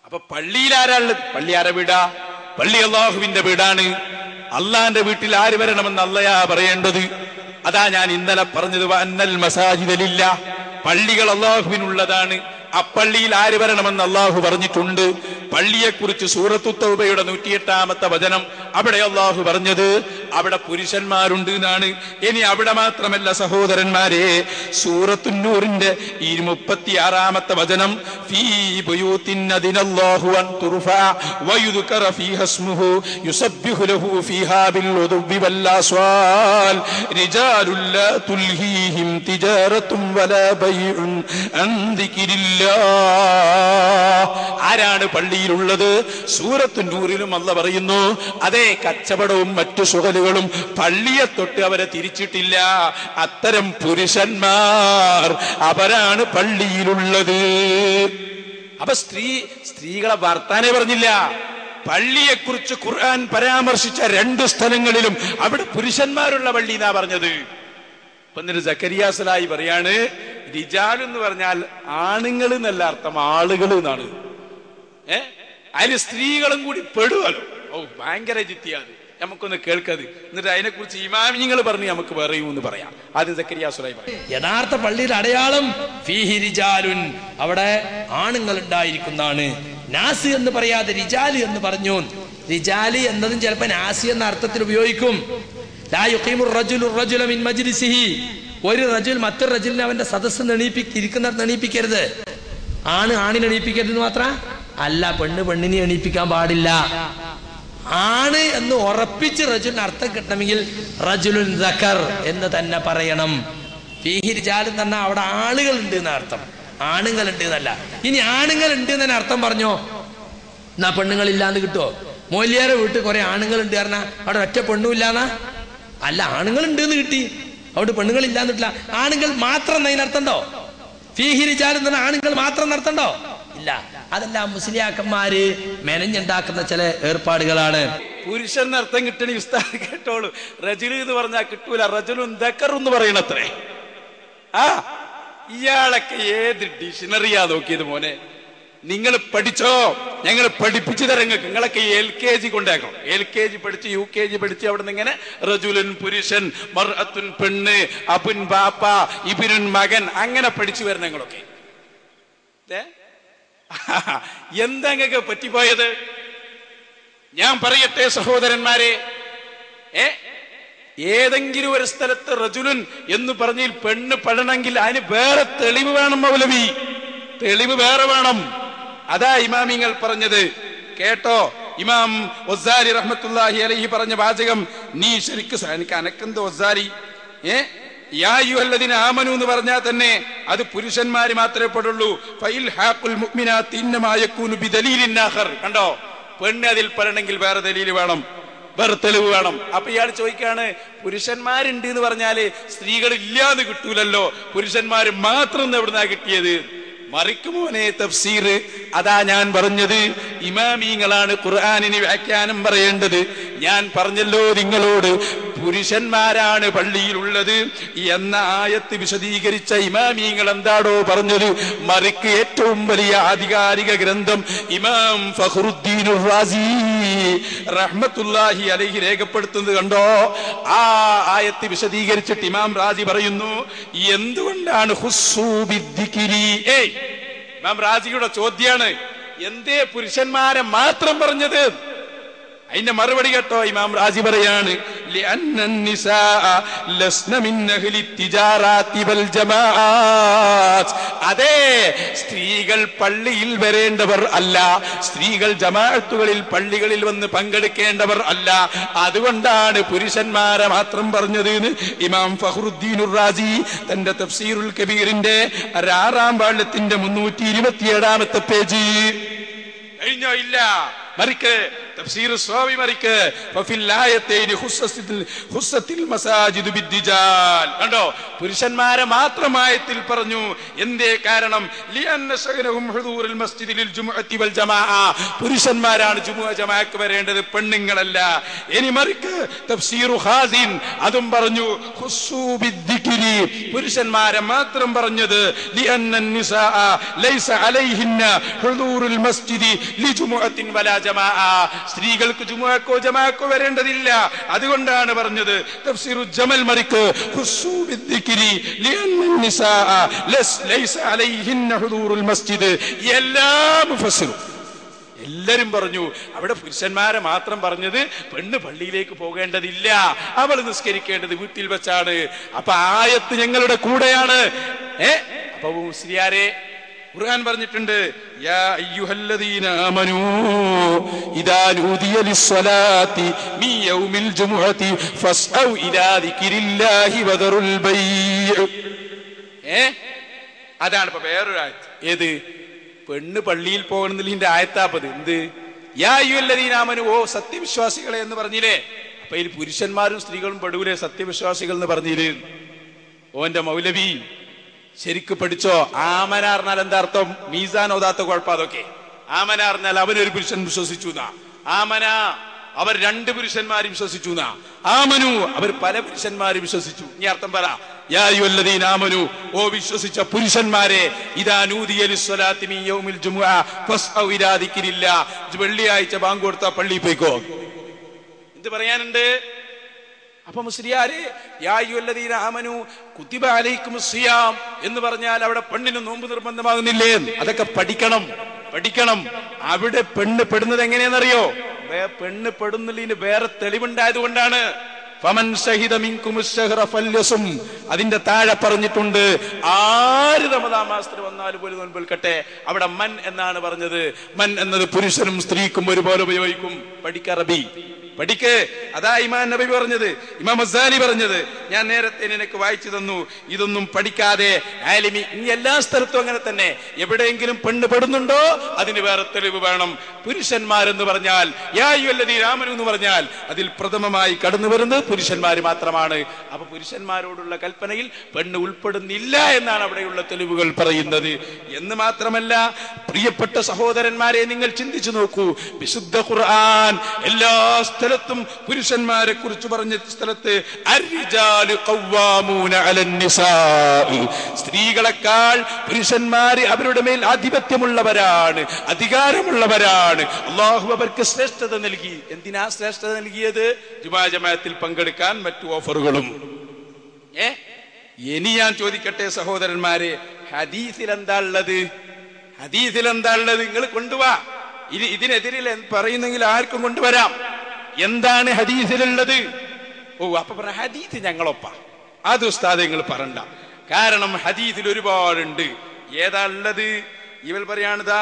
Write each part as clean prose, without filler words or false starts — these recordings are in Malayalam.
അപ്പൊ പള്ളിയിൽ ആരാളുള്ളത്? പള്ളി ആരെ വീടാ? പള്ളി അള്ളാഹുവിന്റെ വീടാണ്. അള്ളാന്റെ വീട്ടിൽ ആര് വരണമെന്ന് അള്ളയാ പറയേണ്ടത്. അതാ ഞാൻ ഇന്നലെ പറഞ്ഞത്, അന്നൽ മസാജിദ ലില്ലാഹ്, പള്ളികൾ അള്ളാഹുവിനുള്ളതാണ്. അപ്പള്ളിയിൽ ആര് വരണമെന്ന് അള്ളാഹു പറഞ്ഞിട്ടുണ്ട്. പള്ളിയെക്കുറിച്ച് സൂറത്തു തൗബയുടെ 108-ാമത്തെ വചനം, അവിടെ അള്ളാഹു പറഞ്ഞത് അവിടെ പുരുഷന്മാരുണ്ട് എന്നാണ്. ഇനി അവിടെ മാത്രമല്ല സഹോദരന്മാരെ, സൂറത്തു നൂറിന്റെ 36-ാമത്തെ വചനം, ഫീ ബുയൂത്തിൻ അദിനല്ലാഹു അൻ തുർഫഅ വയുദ്കറ ഫീഹാ ഇസ്മുഹു യുസബ്ബിഹു ലഹു ഫീഹാ ബിൽ ഉദുവ്വി വൽ അസ്വാൽ റിജാലുൻ ലാ തുൽഹീഹിം തിജാറത്തുൻ വലാ ബൈഉൻ അൻ ദിക്രില്ലാഹ്. ആരാണ് പള്ളിയിലുള്ളത്? സൂറത്തു നൂറിലും അല്ലാഹ് പറയുന്നു, അതേ കച്ചവടവും മറ്റു സുഖലുകളും പള്ളിയെ തൊട്ട് അവരെ തിരിച്ചിട്ടില്ല. അത്തരം പുരുഷന്മാർ അവരാണ് പള്ളിയിലുള്ളത്. അപ്പൊ സ്ത്രീകളെ വർത്താനേ പറഞ്ഞില്ല. പള്ളിയെക്കുറിച്ച് ഖുർആൻ പരാമർശിച്ച 2 സ്ഥലങ്ങളിലും അവിടെ പുരുഷന്മാരുള്ള പള്ളി എന്നാ പറഞ്ഞത്. ഇപ്പൊ എന്നിട്ട് സക്കരിയ സലായി പറയാണ്, റിജാൽ എന്ന് പറഞ്ഞാൽ ആണുങ്ങൾ എന്നല്ല അർത്ഥം, ആളുകൾ എന്നാണ്. അതിൽ സ്ത്രീകളും കൂടി പെടുവല്ലോ. ഓ, ഭയങ്കര ജിത്തിയാണ്. നമുക്കൊന്ന് കേൾക്കത്, എന്നിട്ട് അതിനെക്കുറിച്ച് ഇമാമിങ്ങൾ പറഞ്ഞ് നമുക്ക് പറയൂന്ന് പറയാം. ആദ്യം സക്കരിയ സലായി പറയും, യഥാർത്ഥ പള്ളിയുടെ അടയാളം ഫീഹി റിജാലുൻ, അവിടെ ആണുങ്ങൾ ഉണ്ടായിരിക്കുന്നതാണ്. നാസ് എന്ന് പറയാതെ റിജാല് എന്ന് പറഞ്ഞു. റിജാല് എന്നതും ചിലപ്പോ നാസി എന്ന അർത്ഥത്തിൽ ഉപയോഗിക്കും. ലാ യുഖീമു റജുലു റജുല മിൻ മജ്ലിസിഹി, ഒരു റജുൽ മറ്റൊരു റജുലിനെ അവന്റെ സദസ്സ് ഇരിക്കുന്നിടത്ത് എണീപ്പിക്കരുത്. ആണിനെ എണീപ്പിക്കരുത് മാത്ര അല്ല, പെണ്ണിനെ എണീപ്പിക്കാൻ പാടില്ല. ആണ് എന്ന് ഉറപ്പിച്ച് റജുലിന് അർത്ഥം കിട്ടണമെങ്കിൽ റജുലുൻ ദക്കർ എന്ന് തന്നെ പറയണം. ഫീഹി റിജാൽ എന്ന് പറഞ്ഞാൽ അവിടെ ആളുകളുണ്ട് എന്ന അർത്ഥം, ആണുങ്ങളുണ്ട് എന്നല്ല. ഇനി ആണുങ്ങളുണ്ട് എന്ന് തന്നെ അർത്ഥം പറഞ്ഞോ, എന്നാ പെണ്ണുങ്ങളില്ലാന്ന് കിട്ടുമോ? മൊയ്ലിയാരെ വീട്ടിൽ കുറെ ആണുങ്ങളുണ്ട് പറഞ്ഞാൽ അവിടെ ഒറ്റ പെണ്ണുമില്ലാന്നാ? അല്ല, ആണുങ്ങളുണ്ട് എന്ന് കിട്ടി, അവിടെ പെണ്ണുങ്ങളില്ലാന്ന് കിട്ടില്ല. ആണുങ്ങൾ മാത്രം അതിനർത്ഥണ്ടോ? ഫീഹി റിജാൽ എന്ന് പറഞ്ഞാൽ ആണുങ്ങൾ മാത്രം നടത്തണ്ടോ? ഇല്ല. അതെല്ലാം മുസ്ലിയാക്കന്മാര് മെനഞ്ഞുണ്ടാക്കുന്ന ചില ഏർപ്പാടുകളാണ്. പുരുഷൻ അർത്ഥം കിട്ടണി ഉസ്താദ് കേട്ടോളൂ. റജുൽ എന്ന് പറഞ്ഞാൽ കിട്ടൂല, റജുലുൻ ദക്കർ എന്ന് പറയണത്രേ. ഇയാളൊക്കെ ഏത് ഡിക്ഷണറിയാ നോക്കിയത് മോനെ? നിങ്ങൾ പഠിച്ചോ, ഞങ്ങൾ പഠിപ്പിച്ചു തരാം. നിങ്ങളൊക്കെ LKG കൊണ്ടേക്കണം. LKG പഠിച്ച് UKG പഠിച്ച് അവിടെ നിന്ന് ഇങ്ങനെ റജുലുൻ പുരുഷൻ, മർഅത്തുൻ പെണ്ണ്, അബുൻ ബാപ്പ, ഇബ്നുൻ മകൻ, അങ്ങനെ പഠിച്ചു വരണം നിങ്ങളൊക്കെ. എന്താ നിങ്ങൾക്ക് പറ്റിപ്പോയത്? ഞാൻ പറയട്ടെ സഹോദരന്മാരെ, ഏതെങ്കിലും ഒരു സ്ഥലത്ത് റജുലുൻ എന്ന് പറഞ്ഞാൽ പെണ്ണ് പെടണമെങ്കിൽ അതിന് വേറെ തെളിവ് വേണം മൗലവി, തെളിവ് വേറെ വേണം. അതാ ഇമാമിങ്ങൾ പറഞ്ഞത് കേട്ടോ. ഇമാം വസ്സാരി റഹ്മത്തുള്ളാഹി അലൈഹി പറഞ്ഞ വാചകം നീ ശരിക്കും എനിക്ക് അനക്കെന്ത് വസ്സാരി യാ അയ്യുഹല്ലദീന ആമനൂ എന്ന് പറഞ്ഞാൽ തന്നെ അത് പുരുഷന്മാര് മാത്രമേ പെടുള്ളൂ. ഫൈൽ ഹാഖുൽ മുഅ്മിനാത്തി ഇന്നമാ യകൂനു ബിദലീലിൻ ആഖർ. കണ്ടോ, പെണ്ണ് അതിൽ പെടണമെങ്കിൽ വേറെ ദലീല് വേണം, വേറെ തെളിവ് വേണം. അപ്പൊ ഇയാൾ ചോദിക്കാണ്, പുരുഷന്മാരുണ്ട് എന്ന് പറഞ്ഞാല് സ്ത്രീകൾ ഇല്ലാന്ന് കിട്ടൂലല്ലോ, പുരുഷന്മാര് മാത്രം എവിടുന്നാ കിട്ടിയത്? മറിക്കുമോനെ തഫ്സീർ. അതാ ഞാൻ പറഞ്ഞത്, ഇമാമിങ്ങളാണ് ഖുർആനിന് വ്യാഖ്യാനം പറയേണ്ടത്. ഞാൻ പറഞ്ഞല്ലോ നിങ്ങളോട്, പുരുഷന്മാരാണ് പള്ളിയിലുള്ളത് എന്ന ആയത്ത് വിശദീകരിച്ച ഇമാമിങ്ങൾ എന്താടോ പറഞ്ഞത്? മറിക്ക് ഏറ്റവും വലിയ ആധികാരിക ഗ്രന്ഥം ഇമാം ഫഖ്റുദ്ദീൻ റാസി റഹ്മത്തുള്ളാഹി അലൈഹി രേഖപ്പെടുത്തുന്നത് കണ്ടോ? ആ ആയത്ത് വിശദീകരിച്ചിട്ട് ഇമാം റാസി പറയുന്നു, എന്തുകൊണ്ടാണ് ഖുസ്സൂ ബിദ്ദിക്രി? ഇമാം റാസിയുടെ ചോദ്യാണ്, എന്തേ പുരുഷന്മാരെ മാത്രം പറഞ്ഞത്? അതിന്റെ മറുപടി കേട്ടോ. ഇമാം റാസി പറയാണ്, അതെ, സ്ത്രീകൾ പള്ളിയിൽ വരേണ്ടവർ അല്ല, സ്ത്രീകൾ ജമാഅത്തുകളിൽ പള്ളികളിൽ വന്ന് പങ്കെടുക്കേണ്ടവർ അല്ല, അതുകൊണ്ടാണ് പുരുഷന്മാരെ മാത്രം പറഞ്ഞത് എന്ന് ഇമാം ഫഖ്റുദ്ദീൻ റാസി തന്റെ തഫ്സീറുൽ കബീറിന്റെ 6-ാം വാള്യത്തിന്റെ 327-ാമത്തെ പേജ്. കഴിഞ്ഞോ? ഇല്ല. മറിക്ക് തഫ്സീർ സ്വാവി മറിക്ക് ഫഫിൽ ആയതൈനി ഖുസ്സത്തിൽ മസാജിദു ബിദ്ദിജാൽ. കണ്ടോ, പുരുഷന്മാരെ മാത്രം ആയത്തിൽ പറഞ്ഞു. എന്തേ കാരണം? ലിഅന്ന ശഗ്നഹും ഹുദൂറുൽ മസ്ജിദി ലിൽ ജുമുഅത്തി വൽ ജമാഅ. പുരുഷന്മാരാണ് ജുമുഅ ജമാഅക്ക് വരേണ്ടത്, പെണ്ണുങ്ങളല്ല. ഇനി മറിക്ക് തഫ്സീർ ഖാസിൻ അതും പറഞ്ഞു ഖുസ്സു ബിദ്ദിക്രി, പുരുഷന്മാരെ മാത്രം പറഞ്ഞത് ലിഅന്ന നിസാഅ ലൈസ അലൈഹിന്ന ഹുദൂറുൽ മസ്ജിദി ലിജുമുഅത്തിൻ വലാ ജമാഅ. സ്ത്രീകൾക്ക് ജുമുഅക്കോ ജമാഅക്കോ വരേണ്ടതില്ല, അതുകൊണ്ടാണ് പറഞ്ഞത്. തഫ്സീറു ജമൽ മറിക്ക് ഖുസ്സു ബിദ്ദിക്രി ലിഅന്ന നിസാഅ ലൈസ അലൈഹിന്ന ഹുദൂറുൽ മസ്ജിദ്. എല്ലാ മുഫസ്സിറും എല്ലാരും പറഞ്ഞു അവിടെ പുരുഷന്മാരെ മാത്രം പറഞ്ഞത് പെണ്ണ് പള്ളിയിലേക്ക് പോകേണ്ടതില്ല, അവൾ നിസ്കരിക്കേണ്ടത് വീട്ടിൽ വെച്ചാണ്. അപ്പൊ ആയത്ത് ഞങ്ങളുടെ കൂടെയാണ്. അപ്പൊ മുസ്ലിയാരെ ഖുർആൻ പറഞ്ഞിട്ടുണ്ട്, യാ അയ്യുഹല്ലദീന ആമനൂ ഇദാ നൂദിയ ലിസ്സലാത്തി മിൻ യൗമിൽ ജുമുഅത്തി ഫസ്ഔ ഇലാ ദിക്രില്ലാഹി വദറുൽ ബൈഅ. അതാണ് ഇപ്പൊ വേറൊരു ആയത്ത്. ഏത്? പെണ്ണ് പള്ളിയിൽ പോകണമെന്നില്ല ആയത്താപ്പത്. എന്ത്? യാ അയ്യുഹല്ലദീന ആമനൂ, ഓ സത്യവിശ്വാസികളെ എന്ന് പറഞ്ഞില്ലേ. അപ്പൊ ഇതിൽ പുരുഷന്മാരും സ്ത്രീകളും പെടൂലേ സത്യവിശ്വാസികൾ എന്ന് പറഞ്ഞില്ലേ? ഓന്റെ മൗലവി ശരിക്ക് പഠിച്ചോ. ആമന അറിഞ്ഞാൽ എന്താ അർത്ഥം? മീസാൻ ഓതാത്ത കുഴപ്പം അതൊക്കെ. ആമന അറിഞ്ഞാൽ അവനൊരു പുരുഷൻ വിശ്വസിച്ചു എന്നാ. ആമന അവർ രണ്ട് പുരുഷന്മാരും വിശ്വസിച്ചു എന്നാ. ആമനു അവർ പല പുരുഷന്മാരും വിശ്വസിച്ചു. ഇനി അർത്ഥം പറ. യാ അയ്യുഹല്ലദീന ആമനു, ഓ വിശ്വസിച്ച പുരുഷന്മാരെ, ഇദാ നൂദിയ ലിസ്സലാത്തി മിൻ യൗമിൽ ജുമുഅ ഫസ്ഔ ഇലാ ദിക്രില്ലാ, വെള്ളിയാഴ്ച ബാങ്ക് കൊടുത്താ പള്ളിയിൽ പോയിക്കോ. എന്ത് പറയാനുണ്ട്? അപ്പൊ മുസ്ലിയാരെ യാ അയ്യുഹല്ലദീന ആമനു കുതിബ അലൈക്കുമുസ് സിയാം എന്ന് പറഞ്ഞാൽ അവിടെ പെണ്ണിന് നോമ്പ് നിർബന്ധമാകുന്നില്ലേ? അതൊക്കെ പഠിക്കണം. അവിടെ പെണ്ണ് പെടുന്നത് എങ്ങനെയാണെന്നറിയോ? പെണ്ണ് പെടുന്നതിന് വേറെ തെളിവുണ്ടായത് കൊണ്ടാണ്. ഫമൻ ശഹിദ മിൻകുമുശ് ശഹ്റ ഫല്യസും, അതിന്റെ താഴെ പറഞ്ഞിട്ടുണ്ട് ആര് റമദാൻ മാസത്തിൽ വന്നാലും പോലും നോൻപെൽക്കട്ടെ. അവിടെ മൻ എന്നാണ് പറഞ്ഞത്. മൻ എന്നത് പുരുഷനും സ്ത്രീക്കും ഒരുപോലെ ഉപയോഗിക്കും. പഠിക്കറബി പഠിക്ക്. അതാ ഇമാം നബി പറഞ്ഞത്, ഇമാം ഗസാലി പറഞ്ഞത്. ഞാൻ നേരത്തെ നിനക്ക് വായിച്ചു തന്നു. ഇതൊന്നും പഠിക്കാതെ ആലിമി. ഇനി എല്ലാ സ്ഥലത്തും അങ്ങനെ തന്നെ. എവിടെയെങ്കിലും പെണ്ണ് പെടുന്നുണ്ടോ അതിന് വേറെ തെളിവ് വേണം. പുരുഷന്മാരെന്ന് പറഞ്ഞാൽ യാ അയ്യുഹല്ലദീന ആമനു എന്ന് പറഞ്ഞാൽ അതിൽ പ്രഥമമായി കടന്നു വരുന്നത് പുരുഷന്മാര് മാത്രമാണ്. അപ്പൊ പുരുഷന്മാരോടുള്ള കൽപ്പനയിൽ പെണ്ണ് ഉൾപ്പെടുന്നില്ല എന്നാണ് അവിടെയുള്ള തെളിവുകൾ പറയുന്നത്. എന്ന് മാത്രമല്ല, പ്രിയപ്പെട്ട സഹോദരന്മാരെ, നിങ്ങൾ ചിന്തിച്ചു നോക്കൂ. വിശുദ്ധ ഖുർആൻ എല്ലാ സ്ഥലത്തും പുരുഷന്മാരെ കുറിച്ച് പറഞ്ഞ സ്ഥലത്ത് അർരിജാലു ഖവ്വാമൂന അലൻ നിസാ, സ്ത്രീകളെക്കാൾ പുരുഷന്മാര് അവരുടെ മേൽ ആധിപത്യമുള്ളവരാണ്, അധികാരമുള്ളവരാണ്. അള്ളാഹു അവർക്ക് ശ്രേഷ്ഠത നൽകി. എന്തിനാ ശ്രേഷ്ഠത നൽകിയത്? ജുമാ ജമാഅത്തിൽ പങ്കെടുക്കാൻ, മറ്റു ഓഫറുകളും. ഇനി ഞാൻ ചോദിക്കട്ടെ സഹോദരന്മാരെ, ഹദീസിൽ എന്താ ഉള്ളത്? നിങ്ങൾ കൊണ്ടുവാ. ഇതിനെതിരിൽ പറയുന്നെങ്കിൽ ആർക്കും കൊണ്ടുവരാം. എന്താണ് ഹദീസിലുള്ളത്? ഓ, അപ്പൊ പറഞ്ഞ ഹദീസ് ഞങ്ങളൊപ്പ അത് ഉസ്താദ് നിങ്ങൾ പറയണ്ട. കാരണം ഹദീസിൽ ഒരുപാടുണ്ട്. ഏതാ ഉള്ളത്? ഇവൾ പറയാണിതാ,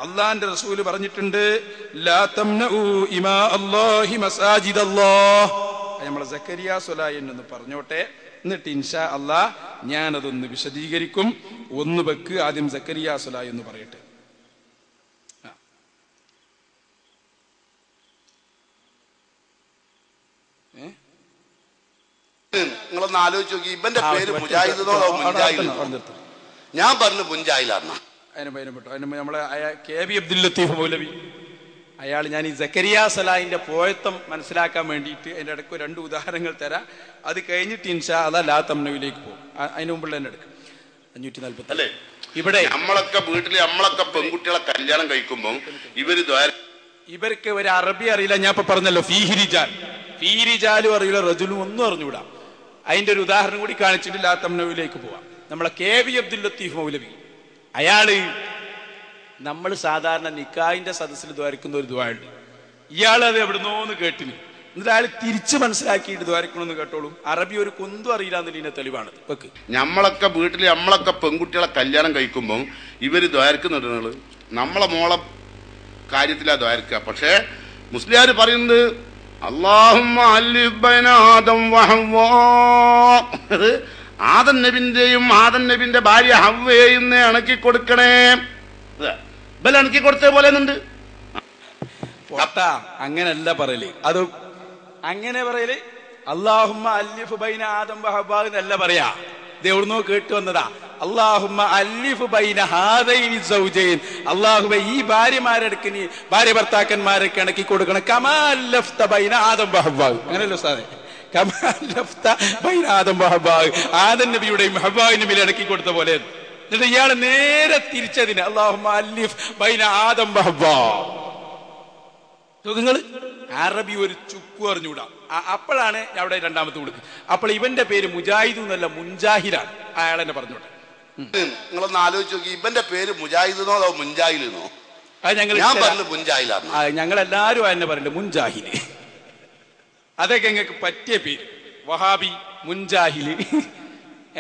അള്ളാന്റെ റസൂല് പറഞ്ഞിട്ടുണ്ട്, ലാ തംനഉ ഇമാ അല്ലാഹി മസാജിദല്ലാഹ്. നമ്മളെ സക്കരിയ സ്വലായി എന്ന് പറഞ്ഞോട്ടെ, എന്നിട്ട് ഇൻഷാ അല്ലാഹ് ഞാനതൊന്ന് വിശദീകരിക്കും. ഒന്ന് വെക്ക്, ആദ്യം സക്കരിയ സ്വലായി എന്ന് പറയട്ടെ. നിങ്ങളൊന്ന് ആലോചിച്ച് നോക്കി. ഇവന്റെ പേര് മുജാഹിദോ മുൻജാഹിദോ? ഞാൻ പറഞ്ഞു മുൻജാഹിദാണ്. നമ്മളെ കെ ബി അബ്ദുൽ ലത്തീഫ് മൗലവി, അയാൾ, ഞാൻ ഈ സക്കരിയ സലാഹിന്റെ പോയത്തം മനസ്സിലാക്കാൻ വേണ്ടിയിട്ട് അതിന്റെ ഇടയ്ക്ക് 2 ഉദാഹരണങ്ങൾ തരാം. അത് കഴിഞ്ഞിട്ട് ഇൻഷാ അല്ലാഹ് ലാ തംനവിലേക്ക് പോകും. അതിന് മുമ്പുള്ള തന്നെ എടുക്കും. 540 അല്ലേ? ഇവിടെ നമ്മളൊക്കെ വീട്ടില് നമ്മളൊക്കെ പെൺകുട്ടികളെ കല്യാണം കഴിക്കുമ്പോ ഇവർക്ക് ഒരു അറബി അറിയില്ല. ഞാൻ ഇപ്പൊ പറഞ്ഞല്ലോ, ഫീരിജാലും അറിയില്ല, റജുലും ഒന്നും അറിഞ്ഞുകൂടാ. അതിന്റെ ഒരു ഉദാഹരണം കൂടി കാണിച്ചിട്ട് ലാ തംനവിലേക്ക് പോവാം. നമ്മളെ കെ ബി അബ്ദുൽ ലത്തീഫ് മൗലവി, അയാള് നമ്മൾ സാധാരണ നിക്കാഹിന്റെ സദസ്സിൽ ദ്വാരിക്കുന്ന ഒരു ദ്വാരുണ്ട്. ഇയാളത് എവിടുന്നോന്ന് കേട്ടിന്. എന്നിട്ട് അയാൾ തിരിച്ച് മനസ്സിലാക്കിയിട്ട് ദ്വാരിക്കണമെന്ന് കേട്ടോളൂ. അറബി ഒരു കൊന്തും അറിയില്ല എന്നതിന്റെ തെളിവാണത്. വെക്ക്. നമ്മളൊക്കെ വീട്ടില് നമ്മളൊക്കെ പെൺകുട്ടികളെ കല്യാണം കഴിക്കുമ്പോ ഇവര് ദ്വാരക്കുന്നുണ്ട്. നമ്മളെ മോളെ കാര്യത്തിലാ ദ്വാരക്കുക. പക്ഷേ മുസ്ലിയാർ പറയുന്നത് അല്ലാഹുമ്മ അല്ലിഫ് ബൈന ആദം വഹവ്വാ, ആദം നബിന്റെയും ആദം നബിന്റെ ഭാര്യ ഹവ്വയെയും ഇണക്കി കൊടുക്കണേ. ബല ഇണക്കി കൊടുത്ത പോലെ ഉണ്ട്. പൊട്ടാ അങ്ങനല്ല പറയല്. അത് അങ്ങനെ പറയല് അല്ലാഹുമ്മ അല്ലിഫ് ബൈന ആദം വഹവ്വ എന്നല്ല പറയാ. ഇത് എവിടുന്നോ കേട്ടു വന്നതാ. അല്ലാഹുമ്മ അല്ലിഫ് ബൈന ഹാദൈനി സൗജൈൻ, അല്ലാഹുവേ ഈ ഭാര്യമാരെടുക്ക് നീ ഭാര്യ ഭർത്താക്കന്മാരെ കണക്കി കൊടുക്കണം. കമാ അല്ലഫ്ത ബൈന ആദം വഹവ്വ, അങ്ങനെയല്ലോ സാറേ, കമാ അല്ലഫ്ത ബൈന ആദം വഹവ്വ, ആദം നബിയുടെയും ഹവ്വ നബിയിൽ ഇടക്കി കൊടുത്ത പോലെ. എന്നിട്ട് ഇയാള് നേരെ തിരിച്ചതിന് അല്ലാഹുമ്മ അല്ലിഫ് ബൈന ആദം വഹവ്വ. നിങ്ങൾ അറബി ഒരു ചുക്കു അറിഞ്ഞൂടാ. അപ്പോഴാണ് അവിടെ രണ്ടാമത്തെ കൊടുക്കുക. അപ്പോൾ ഇവന്റെ പേര് മുജാഹിദ് എന്നല്ല മുൻജാഹിദാണ്. അയാളെന്നെ പറഞ്ഞോട്ടെ. നിങ്ങളൊന്ന് ആലോചിച്ച് നോക്കി, ഇവന്റെ പേര് മുജാഹിദെന്നോ അതോ മുൻജാഹിലെന്നോ? അത് ഞങ്ങളെല്ലാരും എന്നെ പറയണ്ടേ മുൻജാഹിദ്. അതൊക്കെ നിങ്ങൾക്ക് പറ്റിയ പേര്. വഹാബി, മുൻജാഹില്,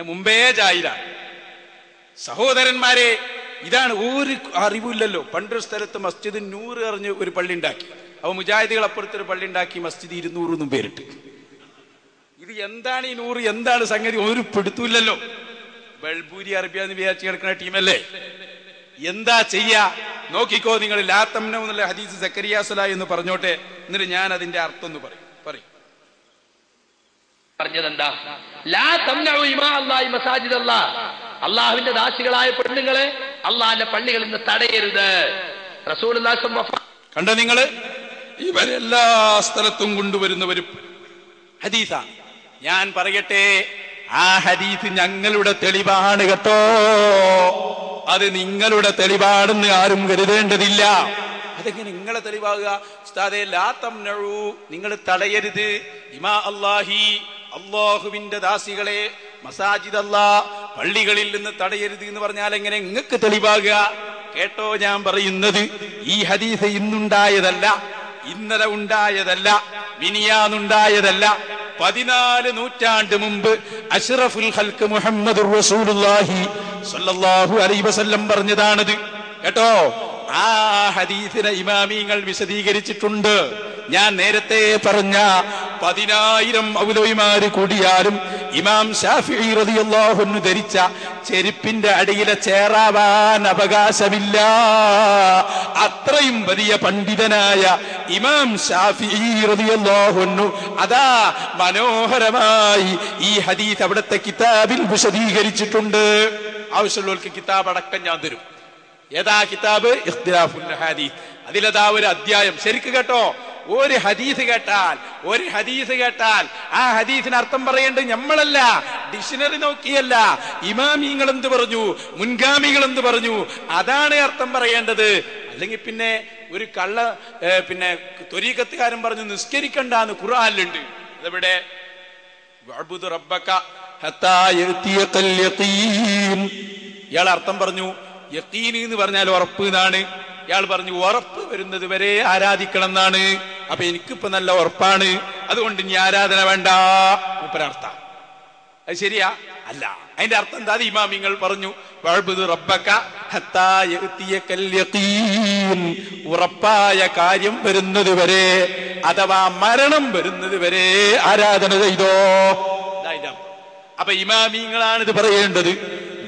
മുമ്പേ ജാഹില. സഹോദരന്മാരെ, ഇതാണ് ഒരു അറിവില്ലല്ലോ. പണ്ടൊരു സ്ഥലത്ത് മസ്ജിദ് നൂറ് അറിഞ്ഞ് ഒരു പള്ളി ഉണ്ടാക്കി. അപ്പൊ മുജാഹിദികൾ അപ്പുറത്തൊരു പള്ളി ഉണ്ടാക്കി, മസ്ജിദ് 200 എന്നും പേരിട്ട്. ഇത് എന്താണ് ഈ 100, എന്താണ് സംഗതി ഒരു പിടുത്തൂല്ലല്ലോ. ബൾബൂരി അറബിയാന്ന് വിചാരിച്ച് കിടക്കുന്ന ടീമല്ലേ. എന്താ ചെയ്യാ നോക്കിക്കോ നിങ്ങൾ. ലാ തംനഉ എന്നുള്ള ഹദീസ് സക്കരിയ സ്വലാഹി എന്ന് പറഞ്ഞോട്ടെ, എന്നിട്ട് ഞാൻ അതിന്റെ അർത്ഥം ഒന്ന് പറയും. പറഞ്ഞതെന്താ? ലാ തംനഉ ഇമാ അല്ലാഹി മസാജിദ അല്ലാഹ്, അള്ളാഹുവിന്റെ ദാസികളായ പെണ്ണുങ്ങളെ അള്ളാഹിന്റെ പള്ളികളിൽ നിന്ന് തടയരുത്. റസൂലുള്ളാഹി കണ്ടോ നിങ്ങള്, ഇവരെല്ലാ സ്ഥലത്തും കൊണ്ടുവരുന്ന ഒരു ഹദീസാണ്. ഞാൻ പറയട്ടെ, ആ ഹദീസ് ഞങ്ങളുടെ തെളിവാണ് കേട്ടോ. അത് നിങ്ങളുടെ തെളിവാണെന്ന് ആരും കരുതേണ്ടതില്ല. അതെങ്ങനെ നിങ്ങളെ തെളിവാകുക? ഉസ്താദേ, ലാ തംനഉ, നിങ്ങൾ തടയരുത്, ഇമാ അല്ലാഹി, അല്ലാഹുവിന്റെ ദാസികളെ, മസാജിദ് അല്ലാഹ്, പള്ളികളിൽ നിന്ന് തടയരുത് എന്ന് പറഞ്ഞാൽ എങ്ങനെ നിങ്ങൾക്ക് തെളിവാകുക? കേട്ടോ, ഞാൻ പറയുന്നത് ഈ ഹദീസ് ഇന്നുണ്ടായതല്ല, ഇന്നലെ ഉണ്ടായതല്ല, മിനിയാന്നുണ്ടായതല്ല. 14 നൂറ്റാണ്ട് മുമ്പ് അഷ്റഫുൽ ഖൽഖ് മുഹമ്മദുർ റസൂലുള്ളാഹി സ്വല്ലല്ലാഹു അലൈഹി വസല്ലം പറഞ്ഞതാണത് കേട്ടോ. ആ ഹദീസിനെ ഇമാമിങ്ങൾ വിശദീകരിച്ചിട്ടുണ്ട്. ഞാൻ നേരത്തെ പറഞ്ഞ 10,000 മൗലവിമാര് കൂടിയാലും ഇമാം ശാഫിഈ റളിയല്ലാഹു അൻഹു ധരിച്ച ചെരുപ്പിന്റെ അടിയിലെ ചേറാവാൻ അവകാശമില്ല. അത്രയും വലിയ പണ്ഡിതനായ ഇമാം ശാഫിഈ റളിയല്ലാഹു അൻഹു അതാ മനോഹരമായി ഈ ഹദീസ് അവിടുത്തെ കിതാബിൽ വിശദീകരിച്ചിട്ടുണ്ട്. ആവശ്യമുള്ളവർക്ക് കിതാബ് അടക്കം ഞാൻ തരും. ഏതാ കിതാബ്? ഇഖ്തിലാഫുൽ ഹദീസ്. അതിലതാ ഒരു അധ്യായം. ശരിക്ക് കേട്ടോ, ഒരു ഹദീസ് കേട്ടാൽ ആ ഹദീസിന് അർത്ഥം പറയേണ്ടത് നമ്മളല്ല, ഡിക്ഷണറി നോക്കിയല്ല. ഇമാമിങ്ങൾ എന്ത് പറഞ്ഞു, മുൻഗാമികൾ എന്ത് പറഞ്ഞു, അതാണ് അർത്ഥം പറയേണ്ടത്. അല്ലെങ്കിൽ പിന്നെ ഒരു കള്ള പിന്നെ ത്വരീഖത്തുകാരൻ പറഞ്ഞു നിസ്കരിക്കണ്ടെന്ന് ഖുർആനിലുണ്ട്. അതെവിടെ? വഅബ്ദു റബ്ബക ഹത്താ യഅതിയകൽ യഖീൻ. ഇയാൾ അർത്ഥം പറഞ്ഞു യഖീൻ എന്ന് പറഞ്ഞാൽ ഉറപ്പ് എന്നാണ്. ഇയാൾ പറഞ്ഞു ഉറപ്പ് വരുന്നത് വരെ ആരാധിക്കണം എന്നാണ്. അപ്പൊ എനിക്കിപ്പോ നല്ല ഉറപ്പാണ്, അതുകൊണ്ട് ഇനി ആരാധന വേണ്ട. മൂപ്പരർത്ഥം അത് ശരിയാ? അല്ല. അതിന്റെ അർത്ഥം എന്താ? ഇമാമിങ്ങൾ പറഞ്ഞു വഅബ്ദു റബ്ബക ഹത്താ യഅതിയകൽ യഖീൻ, ഉറപ്പായ കാര്യം വരുന്നത് വരെ, അഥവാ മരണം വരുന്നത് വരെ ആരാധന ചെയ്തോ. അപ്പൊ ഇമാമിങ്ങളാണിത് പറയേണ്ടത്.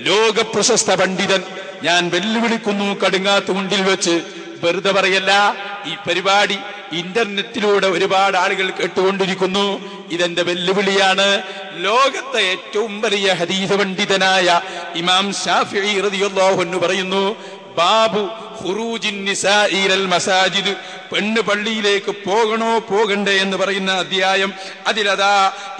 ലോക പ്രശസ്ത പണ്ഡിതൻ, ഞാൻ വെല്ലുവിളിക്കുന്നു കടുങ്ങാത്ത് മുണ്ടിൽ വെച്ച്, വെറുതെ പറയല്ല. ഈ പരിപാടി ഇന്റർനെറ്റിലൂടെ ഒരുപാട് ആളുകൾ കേട്ടുകൊണ്ടിരിക്കുന്നു. ഇതെന്റെ വെല്ലുവിളിയാണ്. ലോകത്തെ ഏറ്റവും വലിയ ഹദീസ് പണ്ഡിതനായ ഇമാം ശാഫിഈ റളിയല്ലാഹു അൻഹു പറയുന്നു, ബാബു ഖുറൂജിൻ നിസാഇ ഇലൽ മസാജിദ്, പെണ്ണ് പള്ളിയിലേക്ക് പോകണോ പോകണ്ടേ എന്ന് പറയുന്ന അധ്യായം. അതിലതാ